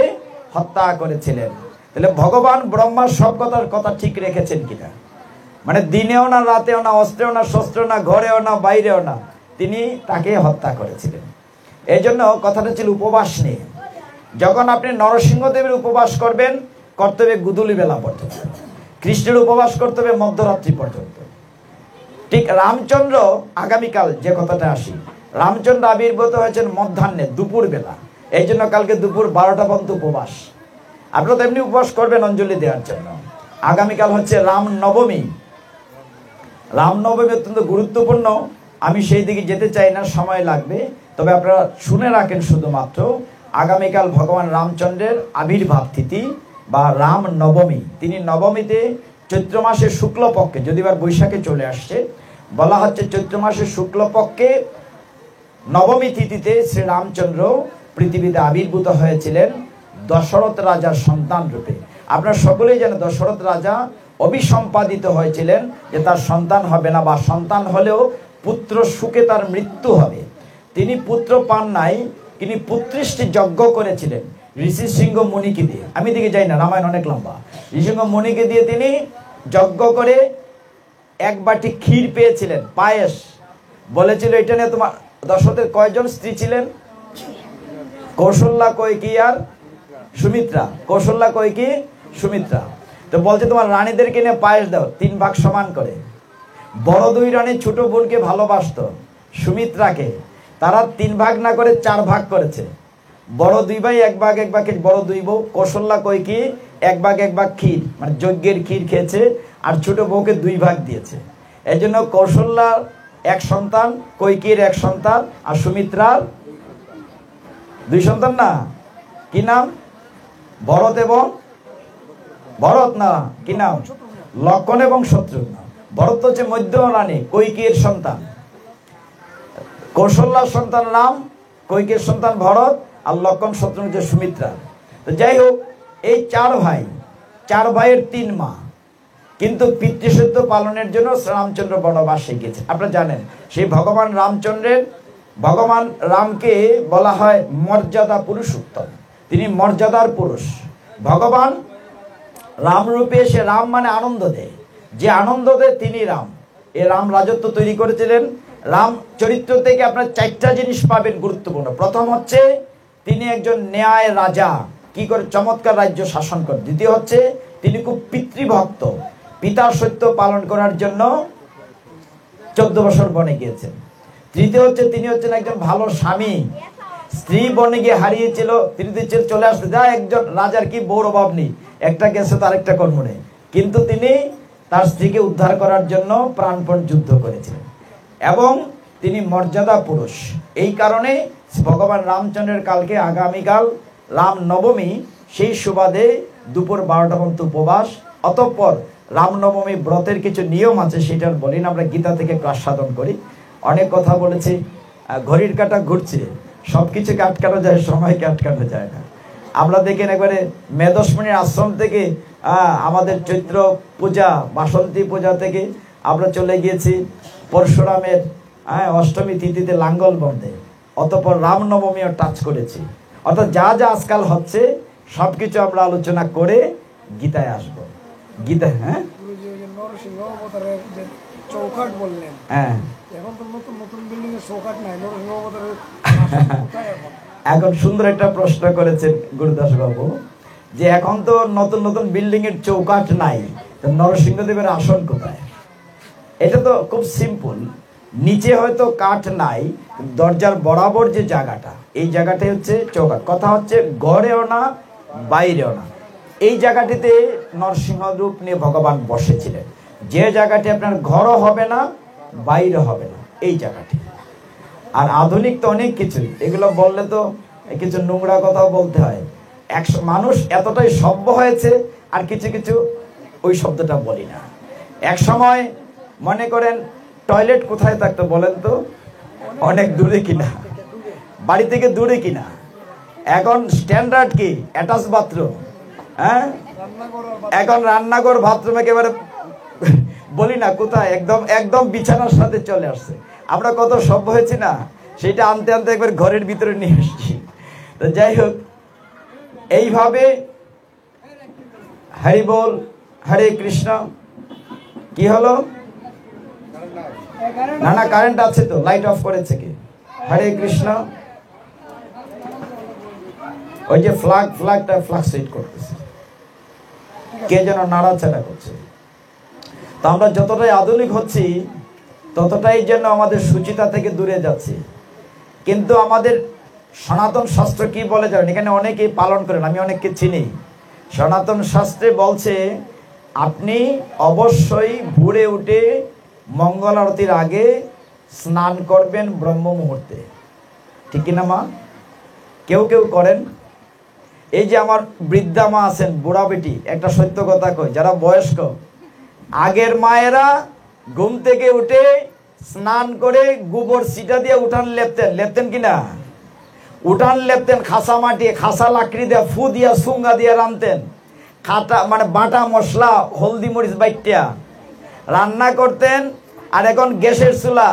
হত্যা করেছিলেন। তাহলে ভগবান ব্রহ্মার সব কথার কথা ঠিক রেখেছেন কিনা? মানে দিনেও না, রাতেও না, অস্ত্রেও না, শস্ত্র না, ঘরেও না, বাইরেও না, তিনি তাকে হত্যা করেছিলেন। এই জন্য কথাটা ছিল উপবাস নিয়ে। যখন আপনি নরসিংহদেবের উপবাস করবেন, করতে হবে গুদুলি বেলা পর্যন্ত। কৃষ্ণের উপবাস করতে হবে মধ্যরাত্রি পর্যন্ত। ঠিক রামচন্দ্র, আগামীকাল যে কথাটা আসি, রামচন্দ্র আবির্ভূত হয়েছেন মধ্যাহ্নে, দুপুর বেলা। এই জন্য কালকে দুপুর 12টা পর্যন্ত উপবাস। আপনারা তো এমনি উপবাস করবেন অঞ্জলি দেওয়ার জন্য। আগামীকাল হচ্ছে রাম নবমী। রাম নবমী অত্যন্ত গুরুত্বপূর্ণ। আমি সেই দিকে যেতে চাই না, সময় লাগবে। তবে আপনারা শুনে রাখেন শুধুমাত্র, আগামীকাল ভগবান রামচন্দ্রের আবির্ভাব তিথি বা রাম নবমী। তিনি নবমীতে চৈত্র মাসের শুক্লপক্ষে, যদি এবার বৈশাখে চলে আসছে, বলা হচ্ছে চৈত্র মাসের শুক্লপক্ষে নবমী তিথিতে শ্রী রামচন্দ্র পৃথিবীতে আবির্ভূত হয়েছিলেন দশরথ রাজার সন্তান রূপে। আপনারা সকলেই জানেন দশরথ রাজা অবিসম্পাদিত হয়েছিলেন, যে তার সন্তান হবে না, বা সন্তান হলেও পুত্র সুখে তার মৃত্যু হবে। তিনি পুত্র পান নাই, তিনি পুত্রিষ্টি যজ্ঞ করেছিলেন ঋষি সিংহ মুনিকে দিয়ে। আমি দিকে যাই না, রামায়ণ অনেক লম্বা। ঋষি সিংহ মুনিকে দিয়ে তিনি যজ্ঞ করে এক বাটি ক্ষীর পেয়েছিলেন, পায়েস। বলেছিল এটা নিয়ে তোমার দশরথের কয়জন স্ত্রী ছিলেন? কৌশল্যা, কইকেয়ী আর সুমিত্রা। কৌশল্যা, কইকেয়ী, সুমিত্রা। তো বলছে তোমার রানীদেরকে নিয়ে পায়েস দাও, 3 ভাগ সমান করে। বড় 2 রানী ছোট বোনকে ভালোবাসত, সুমিত্রাকে। তারা 3 ভাগ না করে 4 ভাগ করেছে। বড় 2 ভাই 1 ভাগ 1 ভাগ, বড় 2 বউ কৌশল্যা, কইকেয়ী 1 ভাগ 1 ভাগ ক্ষীর, মানে যজ্ঞের ক্ষীর খেয়েছে, আর ছোট বউকে 2 ভাগ দিয়েছে। এই জন্য কৌশল্যার 1 সন্তান, কইকেয়ীর 1 সন্তান, আর সুমিত্রার 2 সন্তান। না, কি নাম? ভরত এবং ভরত, না কি নাম? লক্ষণ এবং শত্রুঘ্ন। ভরত হচ্ছে মধ্য রানী, কইকেয়ীর সন্তান। কৌশল্যার সন্তান রাম, কইকেয়ীর সন্তান ভরত, আর লক্ষণ শত্রুঘ্ন হচ্ছে সুমিত্রা। তো যাই হোক, এই 4 ভাই, 4 ভাইয়ের 3 মা, কিন্তু পিতৃসত্য পালনের জন্য রামচন্দ্র বনবাসে গেছে। আপনারা জানেন সেই ভগবান রামচন্দ্রের, ভগবান রামকে বলা হয় মর্যাদা পুরুষোত্তম। তিনি মর্যাদার পুরুষ। ভগবান রাম রূপে এসে, রাম মানে আনন্দ দেয়, যে আনন্দ দেয় তিনি রাম। এ রাম রাজত্ব তৈরি করেছিলেন। রাম চরিত্র থেকে আপনার 4টা জিনিস পাবেন গুরুত্বপূর্ণ। প্রথম হচ্ছে তিনি একজন ন্যায় রাজা, কি করে চমৎকার রাজ্য শাসন করেন। দ্বিতীয় হচ্ছে তিনি খুব পিতৃভক্ত, পিতার সত্য পালন করার জন্য 14 বছর বনে গিয়েছেন। তৃতীয় হচ্ছে তিনি হচ্ছেন একজন ভালো স্বামী। স্ত্রী বনে গিয়ে হারিয়েছিল, তিনি চলে আসতে, যা একজন রাজার কি বউর অভাব নেই, একটা গেছে তার একটা কর্ম নেই, কিন্তু তিনি তার স্ত্রীকে উদ্ধার করার জন্য প্রাণপণ যুদ্ধ করেছিলেন। এবং তিনি মর্যাদা পুরুষ। এই কারণে ভগবান রামচন্দ্রের কালকে আগামীকাল রাম নবমী, সেই সুবাদে দুপুর 12টা পর্যন্ত উপবাস। অতঃপর রামনবমী ব্রতের কিছু নিয়ম আছে, সেটার বলি না, আমরা গীতা থেকে আস্বাদন করি। অনেক কথা বলেছি, ঘড়ির কাঁটা ঘুরছে, সব কিছুকে আটকানো যায়, সময়কে আটকানো যায় না। আমরা দেখেন একবারে মেদস্মণির আশ্রম থেকে আমাদের চৈত্র পূজা, বাসন্তী পূজা থেকে আমরা চলে গিয়েছি পরশুরামের হ্যাঁ, অষ্টমী তিথিতে লাঙ্গল বন্ধে, অতঃপর রামনবমীও টাচ করেছি। অর্থাৎ যা যা আজকাল হচ্ছে সব কিছু আমরা আলোচনা করে গীতায় আসব। গীতা, হ্যাঁ নরসিংহ অবতারের যে চৌকাঠ বললেন, হ্যাঁ, এখন তো নতুন নতুন বিল্ডিং এর চৌকাঠ নাই, নরসিংহ অবতারের কোথায় এখন? এখন সুন্দর একটা প্রশ্ন করেছেন গুরুদাস বাবু, যে এখন তো নতুন নতুন বিল্ডিং এর চৌকাঠ নাই, তো নরসিংহদেবের আসন কোথায়? এটা তো খুব সিম্পল। নিচে হয়তো কাঠ নাই, দরজার বরাবর যে জায়গাটা, এই জায়গাটাই হচ্ছে চৌকাঠ। কথা হচ্ছে ঘরেও না বাইরেও না, এই জায়গাটিতে নরসিংহ রূপ নিয়ে ভগবান বসেছিলেন। যে জায়গাটি আপনার ঘরও হবে না বাইরে হবে না, এই জায়গাটি। আর আধুনিক তো অনেক কিছুই, এগুলো বললে তো কিছু নোংরা কথাও বলতে হয়। মানুষ এতটাই সভ্য হয়েছে, আর কিছু কিছু ওই শব্দটা বলি না। এক সময় মনে করেন টয়লেট কোথায় থাকতো বলেন তো? অনেক দূরে কিনা, বাড়ি থেকে দূরে কিনা। এখন স্ট্যান্ডার্ড কি? Attach bathroom. হ্যাঁ, এখন রান্নাঘর বাথরুম একেবারে বলি না কোথায়, একদম একদম বিছানার সাথে চলে আসছে। আমরা কত সভ্য হয়েছি না, সেটা আনতে আনতে একবার ঘরের ভিতরে নিয়ে আসছি। তো যাই হোক, এইভাবে হরি বল, হরে কৃষ্ণ। কি হলো? না না, কারেন্ট আছে তো, লাইট অফ করেছে কি? হরে কৃষ্ণ। ওই যে ফ্ল্যাগটা ফ্লাকচুয়েট করতেছে, কে যেন নাড়াচাড়া করছে। তো আমরা যতটাই আধুনিক হচ্ছি ততটাই যেন আমাদের সুচিতা থেকে দূরে যাচ্ছি। কিন্তু আমাদের সনাতন শাস্ত্র কি বলে জানেন? এখানে অনেকেই পালন করেন, আমি অনেককে চিনি। সনাতন শাস্ত্রে বলছে আপনি অবশ্যই ভোরে উঠে মঙ্গল আরতির আগে স্নান করবেন ব্রহ্ম মুহূর্তে। ঠিক কিনা মা? কেউ কেউ করেন। এই যে আমার বৃদ্ধা মা আছেন, বুড়া বেটি, একটা সত্য কথা কই, যারা বয়স্ক, আগের মায়েরা ঘুম থেকে উঠে স্নান করে গোবর ছিটা দিয়ে উঠান লেপতেন কিনা? উঠান লেপতেন, খাসা মাটি, খাসা লাকড়ি দিয়ে ফু দিয়া সুঙ্গা দিয়ে রানতেন, খাটা মানে বাটা মশলা হলদি মরিচ বাইটিয়া রান্না করতেন। আর এখন গ্যাসের চুলা,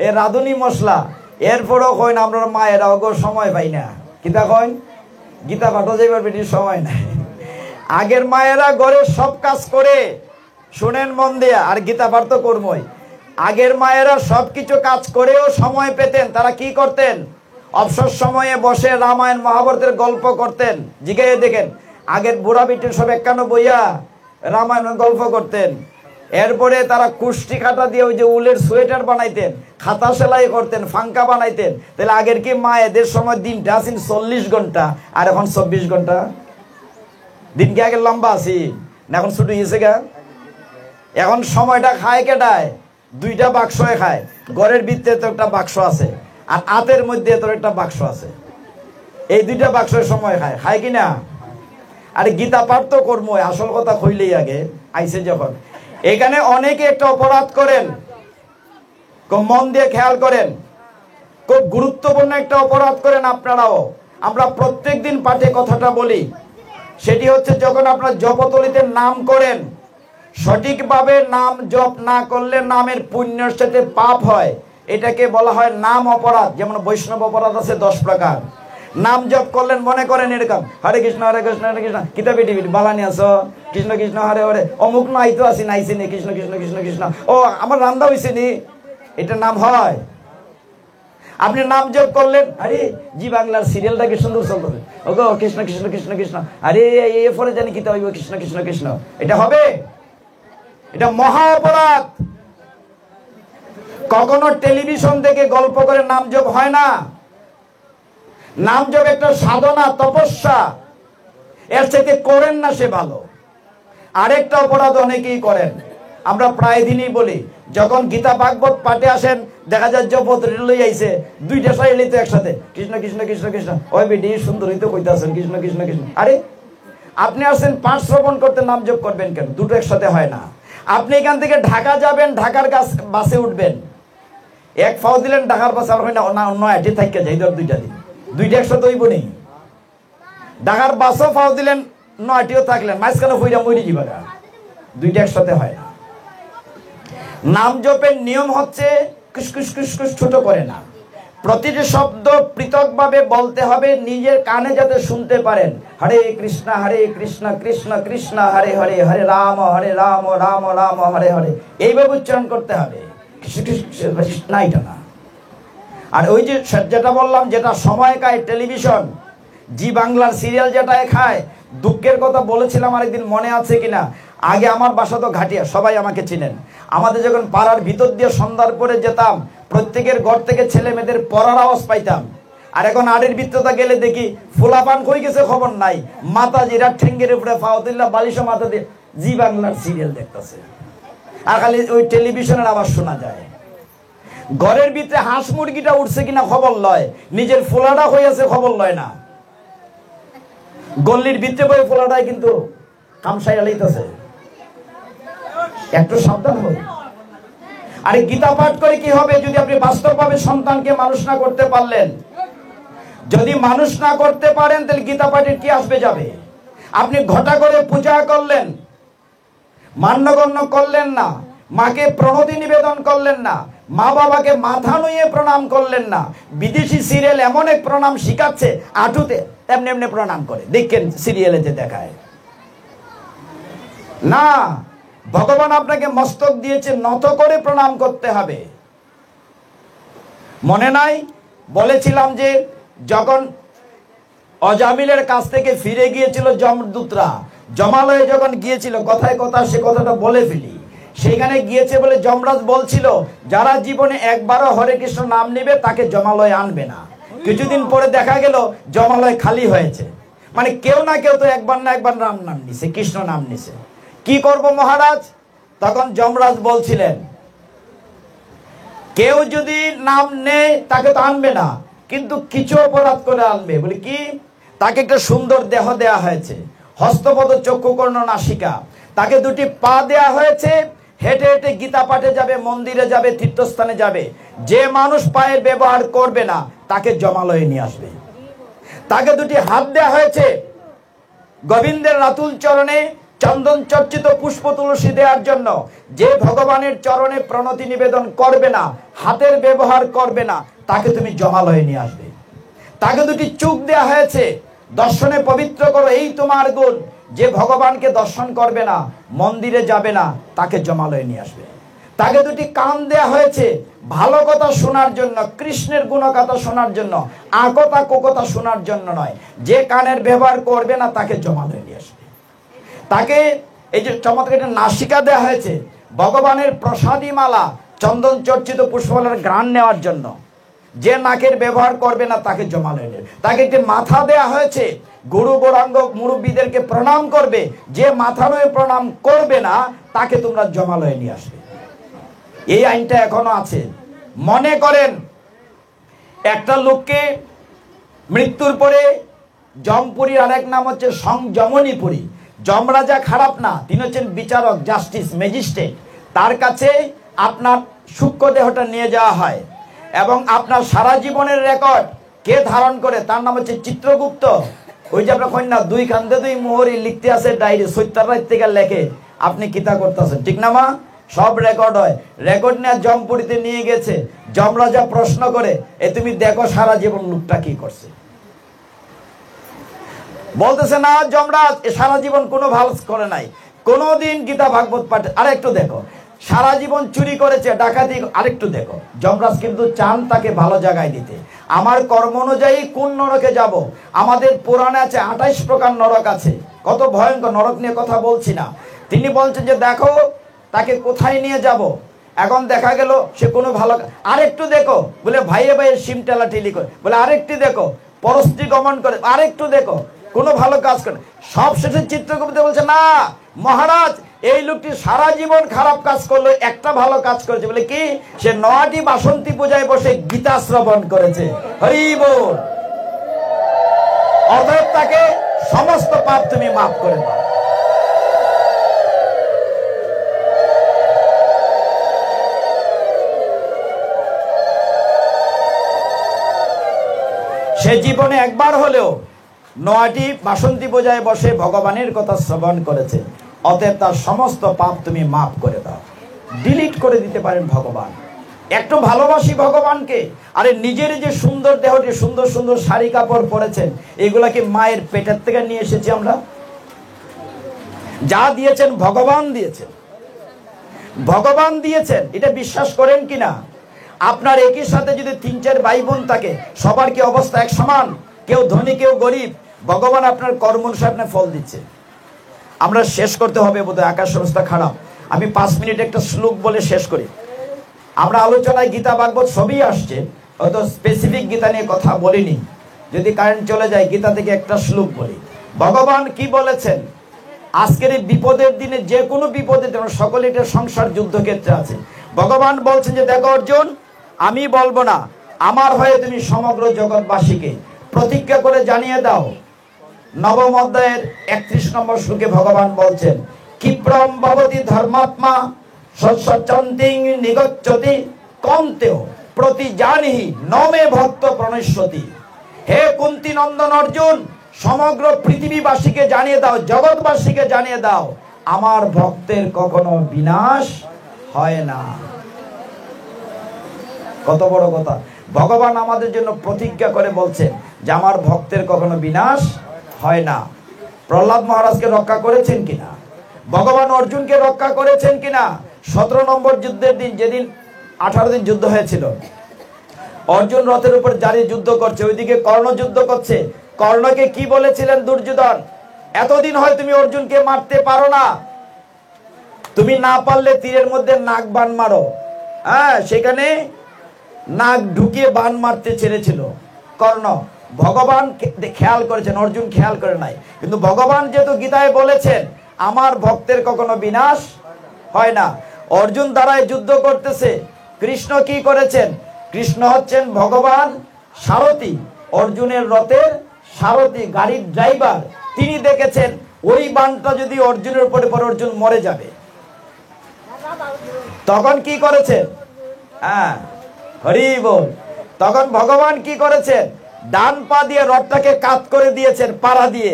এ রাঁধুনি মশলা। এরপরও কইন আমরা মায়েরা ওগো সময় পাই না। কিতা কইন? গীতা পাঠা যাইবার বেটির সময় নাই। আগের মায়েরা ঘরের সব কাজ করে, শুনেন মন দিয়া, আর গীতা পাঠ তো কর্মই। আগের মায়েরা সব কিছু কাজ করেও সময় পেতেন। তারা কি করতেন? অবসর সময়ে বসে রামায়ণ মহাভারতের গল্প করতেন। জিজ্ঞাসা দেখেন, আগের বুড়া বেটির সব একান্ন বইয়া রামায়ণ গল্প করতেন। এরপরে তারা কুষ্টি কাটা দিয়ে ওই যে উলের সোয়েটার বানাইতেন, খাতা সেলাই করতেন, ফাঙ্কা বানাইতেন। তাহলে আগের কি মা এদের সময় দিনটা আছেন 40 ঘন্টা, আর এখন 24 ঘন্টা? দিন কি আগে লম্বা আছি না এখন ছুটি গেছে গা? এখন সময়টা খায় কেটায়? দুইটা বাক্স খায়। ঘরের ভিতরে তো একটা বাক্স আছে, আর হাতের মধ্যে তো একটা বাক্স আছে। এই দুইটা বাক্সের সময় খায় কিনা? আরে গীতা পাঠ তো কর্মই, আসল কথা কইলেই আগে আইসে যখন। এখানে অনেকে একটা অপরাধ করেন, খুব মন দিয়ে খেয়াল করেন, খুব গুরুত্বপূর্ণ একটা অপরাধ করেন আপনারাও। আমরা প্রত্যেক দিন পাঠে কথাটা বলি, সেটি হচ্ছে যখন আপনারা জপতলিতে নাম করেন, সঠিকভাবে নাম জপ না করলে নামের পুণ্যের সাথে পাপ হয়। এটাকে বলা হয় নাম অপরাধ। যেমন বৈষ্ণব অপরাধ আছে 10 প্রকার। নাম জপ করলেন, মনে করেন এরকম হরে কৃষ্ণ হরে কৃষ্ণ হরে কৃষ্ণ, কিতাবে টিভি বালানি আছো, কৃষ্ণ কৃষ্ণ হরে হরে, অমুক নাই তো আসি নাইছি নি, কৃষ্ণ কৃষ্ণ কৃষ্ণ কৃষ্ণ, ও আমার রান্দা হয়েছে নি, এটা নাম হয়? আপনি নাম জপ করলেন, আরে জি বাংলার সিরিয়ালটা কি সুন্দর চলতেছে, ওগো কৃষ্ণ কৃষ্ণ কৃষ্ণ কৃষ্ণ, আরে এ ফলে জানি কিতা হইব কৃষ্ণ কৃষ্ণ কৃষ্ণ, এটা হবে? এটা মহা অপরাধ। কখনো টেলিভিশন থেকে গল্প করে নাম জপ হয় না। নাম জপ একটা সাধনা, তপস্যা। এর থেকে করেন না সে ভালো। আরেকটা অপরাধ অনেকেই করেন, আমরা প্রায় দিনই বলি, যখন গীতা ভাগবত পাঠে আসেন, দেখা যায় জপত্রী লই আইছে, দুইটা সাইলেই তো একসাথে কৃষ্ণ কৃষ্ণ কৃষ্ণ কৃষ্ণ, ওই বেটি সুন্দরই তো কইতাছেন কৃষ্ণ কৃষ্ণ কৃষ্ণ। আরে আপনি আসছেন পাঠ শ্রবণ করতে, নাম জপ করবেন কেন? দুটো একসাথে হয় না। আপনি এখান থেকে ঢাকা যাবেন, ঢাকার বাসে উঠবেন, এক ফাও দিলেন ঢাকার বাসে, আর হয় না নয়াটি থাইকে যাই, ধর দুইটা দিন, দুইটা একসাথে হইব নেই। ঢাকার বাসও ফাও দিলেন, নয়টিও থাকলেন, মাঝখানে হইরা মরি যাবা, দুইটা একসাথে হয় না। নাম জপের নিয়ম হচ্ছে কুসকুস কুসকুস ছোট করে না, প্রতিটি শব্দ পৃথকভাবে বলতে হবে, নিজের কানে যাতে শুনতে পারেন। হরে কৃষ্ণ কৃষ্ণ কৃষ্ণ হরে হরে, হরে রাম রাম রাম হরে হরে, এইভাবে উচ্চারণ করতে হবে, কৃষ্ণ এটা না। আর ওই যে যেটা বললাম, যেটা সময় খায় টেলিভিশন, জি বাংলার সিরিয়াল যেটা খায়, দুঃখের কথা বলেছিলাম আরেকদিন, মনে আছে কিনা? আগে আমার বাসা তো ঘাটিয়া, সবাই আমাকে চিনেন। আমাদের যখন পাড়ার ভিতর দিয়ে সন্ধ্যার পরে যেতাম, প্রত্যেকের ঘর থেকে ছেলে মেয়েদের পড়ার আওয়াজ পাইতাম। আর এখন আড়ের ভিতরটা গেলে দেখি ফুলাপান কই গেছে খবর নাই, মাথা জিরা ঠেঙ্গের উপরে ফাওতুল্লাহ বালিশও মাথা দিয়ে জি বাংলার সিরিয়াল দেখতেছে, আর খালি ওই টেলিভিশনের আওয়াজ শোনা যায়। ঘরের ভিতরে হাঁস মুরগিটা উঠছে কিনা খবর লয়, নিজের ফোলাটা হইয়াছে খবর লয় না। গল্লির ভিতরে বই ফোলাটাই কিন্তু কামসাইয়া লইতেছে, একটু সাবধান হই। আরে গীতা পাঠ করে কি হবে যদি আপনি বাস্তবভাবে সন্তানকে মানুষ না করতে পারলেন? যদি মানুষ না করতে পারেন তাহলে গীতা পাঠের কি আসবে যাবে? আপনি ঘটা করে পূজা করলেন, মান্যগণ্য করলেন না, মাকে প্রণতি নিবেদন করলেন না, মা বাবাকে মাথা নুয়ে প্রণাম করলেন না। বিদেশি সিরিয়াল এমন এক প্রণাম শিখাচ্ছে, আঁটুতে এমনি এমনি প্রণাম করে, দেখেন সিরিয়ালেতে দেখায় না। ভগবান আপনাকে মস্তক দিয়েছে, নত করে প্রণাম করতে হবে। মনে নাই বলেছিলাম যে যখন অজামিলের কাছ থেকে ফিরে গিয়েছিল যমদূতরা, জমালয়ে যখন গিয়েছিল, কথায় কথা সে কথাটা বলে ফেলি, সেখানে গিয়েছে বলে যমরাজ বলছিল যারা জীবনে একবারও হরে কৃষ্ণ নাম নেবে তাকে জমালয়ে আনবে না। কিছুদিন পরে দেখা গেল জমালয় খালি হয়েছে, মানে কেউ না কেউ তো একবার না একবার রাম নাম নিছে, কৃষ্ণ নাম নিছে। কি করব মহারাজ? তখন যমরাজ বলছিলেন কেউ যদি নাম নেয় তাকে তো আনবে না, কিন্তু কিছু অপরাধ করে আনবে। বলে কি? তাকে একটা সুন্দর দেহ দেয়া হয়েছে, হস্তপদ চক্ষুকর্ণ নাসিকা, তাকে দুটি পা দেয়া হয়েছে, হেঁটে হেঁটে গীতা পাঠে যাবে, মন্দিরে যাবে, তীর্থস্থানে যাবে। যে মানুষ পায়ের ব্যবহার করবে না তাকে জমালয়ে নিয়ে আসবে। তাকে দুটি হাত দেয়া হয়েছে, গোবিন্দের রাতুল চরণে চন্দন চর্চিত পুষ্প তুলসী দেওয়ার জন্য। যে ভগবানের চরণে প্রণতি নিবেদন করবে না, হাতের ব্যবহার করবে না, তাকে তুমি জমালয়ে নিয়ে আসবে। তাকে দুটি চোখ দেয়া হয়েছে, দর্শনে পবিত্র করো, এই তোমার গুণ। যে ভগবানকে দর্শন করবে না, মন্দিরে যাবে না, তাকে জমালয়ে নিয়ে আসবে। তাকে দুটি কান দেয়া হয়েছে, ভালো কথা শোনার জন্য, কৃষ্ণের গুণগাথা শোনার জন্য, আকথা কুকথা শোনার জন্য নয়। যে কানের ব্যবহার করবে না তাকে জমালয়ে নিয়ে আসবে। তাকে এই যে চমৎকার একটা নাসিকা দেওয়া হয়েছে, ভগবানের প্রসাদী মালা, চন্দন চর্চিত পুষ্পমালার ঘ্রাণ নেওয়ার জন্য। যে নাকের ব্যবহার করবে না তাকে জমালয়ে নেবে। তাকে একটি মাথা দেয়া হয়েছে, গুরু গৌরাঙ্গ মুরব্বীদেরকে প্রণাম করবে। যে মাথা নয়ে প্রণাম করবে না তাকে তোমরা জমালয়ে নিয়ে আসবে। এই আইনটা এখনো আছে। মনে করেন একটা লোককে মৃত্যুর পরে যমপুরীর আরেক নাম হচ্ছে সংযমনীপুরী। যমরাজা খারাপ না, তিনি হচ্ছেন বিচারক, জাস্টিস, ম্যাজিস্ট্রেট। তার কাছে আপনার সূক্ষ্ম দেহটা নিয়ে যাওয়া হয় এবং আপনার সারা জীবনের রেকর্ড কে ধারণ করে, তার নাম হচ্ছে চিত্রগুপ্ত। ওই যে আপনার কন্যা দুই কান্দে দুই মোহরি লিখতে আছে ডায়েরি, ৭০ রাত থেকে লেখে, আপনি কিতা করতেছেন, ঠিক না মা? সব রেকর্ড হয়। রেকর্ড নিয়ে যমপুরীতে নিয়ে গেছে। যমরাজা প্রশ্ন করে, এ তুমি দেখো সারা জীবন লোকটা কি করছে। বলতেছে না যমরাজ, এ সারা জীবন কোনো ভালো করে নাই, কোনোদিন গীতা ভাগবত পাঠে, আরেকটু দেখো। সারা জীবন চুরি করেছে, ডাকাতি, আরেকটু দেখো। যমরাজ কিন্তু চান তাকে ভালো জায়গায় দিতে। আমার কর্ম অনুযায়ী কোন নরকে যাব? আমাদের পুরাণে আছে ২৮ প্রকার নরক আছে। কত ভয়ঙ্কর নরক নিয়ে কথা বলছি না। তিনি বলছেন যে দেখো তাকে কোথায় নিয়ে যাব। এখন দেখা গেল সে কোনো ভালো, আরেকটু দেখো, বলে ভাইয়ে ভাইয়ের সিম টেলাটেলি করে, বলে আরেকটি দেখো, পরস্ত্রী গমন করে, আরেকটু দেখো, কোনো ভালো কাজ করে। সব শেষে চিত্রগুপ্ত বলছে না মহারাজ, এই লোকটি সারা জীবন খারাপ কাজ করলো, একটা ভালো কাজ করেছে। বলে কি? সে ৯টি বাসন্তী পূজায় বসে গীতা শ্রবণ করেছে। হরি বল। অতএব তাকে সমস্ত পাপ তুমি মাফ করে দাও। সে জীবনে একবার হলেও ৯টি বাসন্তী পূজায় বসে ভগবানের কথা শ্রবণ করেছে। অতএব তার সমস্ত পাপ তুমি মাফ করে দাও। ডিলিট করে দিতে পারেন ভগবান। একটু ভালোবাসি ভগবানকে। আরে নিজের যে সুন্দর দেহটি, সুন্দর সুন্দর শাড়ি কাপড় পরেছেন, এগুলা কি মায়ের পেটের থেকে নিয়ে এসেছি আমরা? যা দিয়েছেন ভগবান দিয়েছেন, ভগবান দিয়েছেন, এটা বিশ্বাস করেন কিনা? আপনার একই সাথে যদি 3-4 ভাই বোন থাকে, সবার কি অবস্থা এক সমান? কেউ ধনী কেউ গরিব, ভগবান আপনার কর্ম অনুসারে আপনার ফল দিচ্ছে। আমরা শেষ করতে হবে বোধহয়, আকাশ অবস্থা খারাপ। আমি 5 মিনিট একটা শ্লোক বলে শেষ করি। আমরা আলোচনায় গীতা ভাগবত সবই আসছে, অত স্পেসিফিক গীতা নিয়ে কথা বলিনি। যদি কারেন্ট চলে যায়, গীতা থেকে একটা শ্লোক বলি। ভগবান কি বলেছেন? আজকের এই বিপদের দিনে, যে কোনো বিপদের জন্য, সকলে এটা সংসার যুদ্ধক্ষেত্রে আছে। ভগবান বলছেন যে দেখো অর্জুন, আমি বলবো না, আমার হয়ে তুমি সমগ্র জগৎবাসীকে প্রতিজ্ঞা করে জানিয়ে দাও। নবম অধ্যায়ের 31 নম্বর শ্লোকে ভগবান বলছেন, ক্ষিপ্রম ভবতি ধর্মাত্মা সচ্চন্তিং নিগচ্ছতি কন্তেও প্রতি জানিহি নমে ভক্ত প্রণশ্যতি। হে কুন্তি নন্দন অর্জুন, সমগ্র পৃথিবীবাসীকে জানিয়ে দাও, জগৎবাসীকে জানিয়ে দাও, আমার ভক্তের কখনো বিনাশ হয় না। কত বড় কথা! ভগবান আমাদের জন্য প্রতিজ্ঞা করে বলছেন যে আমার ভক্তের কখনো বিনাশ হয় না। প্রহ্লাদ মহারাজকে রক্ষা করেছেন কিনা? ভগবান অর্জুনকে রক্ষা করেছেন কিনা? 17 নম্বর যুদ্ধের দিন, যেদিন 18 দিন যুদ্ধ হয়েছিল, অর্জুন রথের উপর দাঁড়িয়ে যুদ্ধ করছে, ওইদিকে কর্ণ যুদ্ধ করছে। কর্ণকে কি বলেছিলেন দুর্যোধন? এতদিন হয় তুমি অর্জুনকে মারতে পারো না, তুমি না পারলে তীরের মধ্যে নাক বান মারো। হ্যাঁ, সেখানে নাক ঢুকিয়ে বান মারতে ছেড়েছিল কর্ণ। ভগবান খেয়াল করেছেন, অর্জুন খেয়াল করে নাই। কিন্তু ভগবান যেহেতু গীতায় বলেছেন আমার ভক্তের কখনো বিনাশ হয় না, অর্জুন দ্বারাই যুদ্ধ করতেছে। কৃষ্ণ কি করেছেন? কৃষ্ণ হচ্ছেন ভগবান সারথি, অর্জুনের রথের সারথি, গাড়ির ড্রাইভার। তিনি দেখেছেন ওই বানটা যদি অর্জুনের উপরে পড়ে, অর্জুন মরে যাবে। তখন কি করেছেন? হ্যাঁ, হরি বল। তখন ভগবান কি করেছেন? ডান পা দিয়ে রথটাকে কাত করে দিয়েছেন, পাড়া দিয়ে।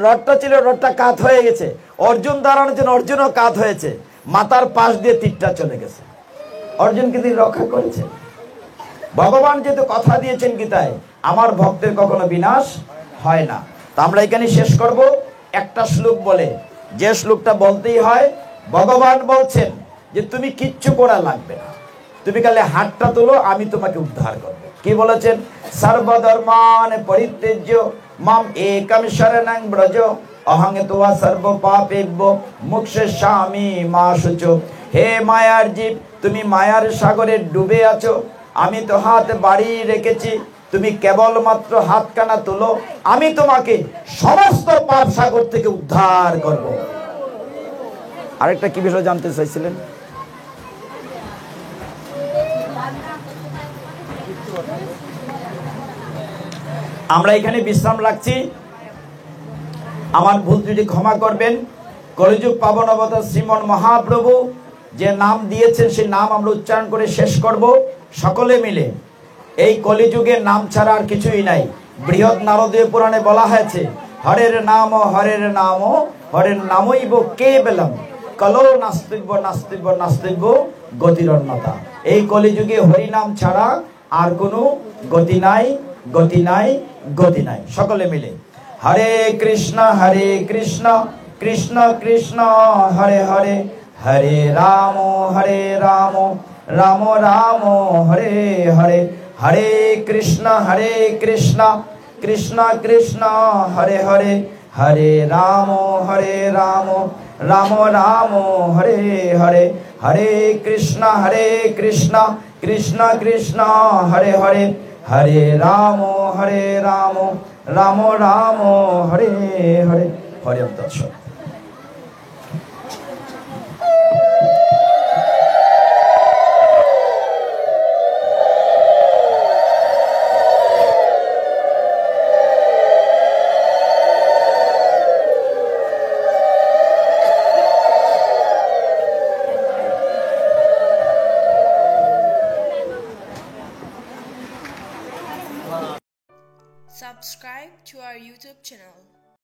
রথটা ছিল, রথটা কাত হয়ে গেছে। অর্জুন দাঁড়ানোর জন্য অর্জুনও কাত হয়েছে, মাথার পাশ দিয়ে তীরটা চলে গেছে। অর্জুনকে তিনি রক্ষা করেছেন। ভগবান যেহেতু কথা দিয়েছেন গীতায়, আমার ভক্তের কখনো বিনাশ হয় না। তা আমরা এখানে শেষ করব একটা শ্লোক বলে, যে শ্লোকটা বলতেই হয়। ভগবান বলছেন যে তুমি কিচ্ছু করা লাগবে না, তুমি খালি হাতটা তোলো, আমি তোমাকে উদ্ধার করবো। কি বলেছেন? সর্বধর্মান পরিত্যজ্য মাম একম শরণং ব্রজ অহং ত্বা সর্ব পাপেভ্য মোক্ষয়িষ্যামি মা শুচো। হে মায়ার জীব, তুমি মায়ার সাগরে ডুবে আছো, আমি তো হাত বাড়িয়ে রেখেছি, তুমি কেবলমাত্র হাতখানা তোলো, আমি তোমাকে সমস্ত পাপ সাগর থেকে উদ্ধার করব। আরেকটা কি বিষয় জানতে চাইছিলেন? আমরা এখানে বিশ্রাম রাখছি। আমার ভুল ত্রুটি ক্ষমা করবেন। কলিযুগ পাবন অবতার শ্রীমন মহাপ্রভু যে নাম দিয়েছেন, সেই নাম আমরা উচ্চারণ করে শেষ করব সকলে মিলে। এই কলিযুগে নাম ছাড়া আর কিছুই নাই। বৃহৎ নারদীয় পুরাণে বলা হয়েছে, হরের নাম হরের নাম হরের নামইব কেবলম কলো নাস্তিব্য নাস্তিব্য নাস্তিব্য গতিরন্নতা। এই কলিযুগে হরি নাম ছাড়া আর কোনো গতি নাই, গতি নাই, গতি নাই। সকলে মিলে হরে কৃষ্ণ কৃষ্ণ কৃষ্ণ হরে হরে, হরে রাম রাম রাম হরে হরে, হরে কৃষ্ণ কৃষ্ণ কৃষ্ণ হরে হরে, হরে রাম রাম রাম হরে হরে, হরে কৃষ্ণ কৃষ্ণ কৃষ্ণ হরে হরে, হরে রাম রাম রাম হরে হরে। হরে তৎসৎ। Subscribe to our YouTube channel.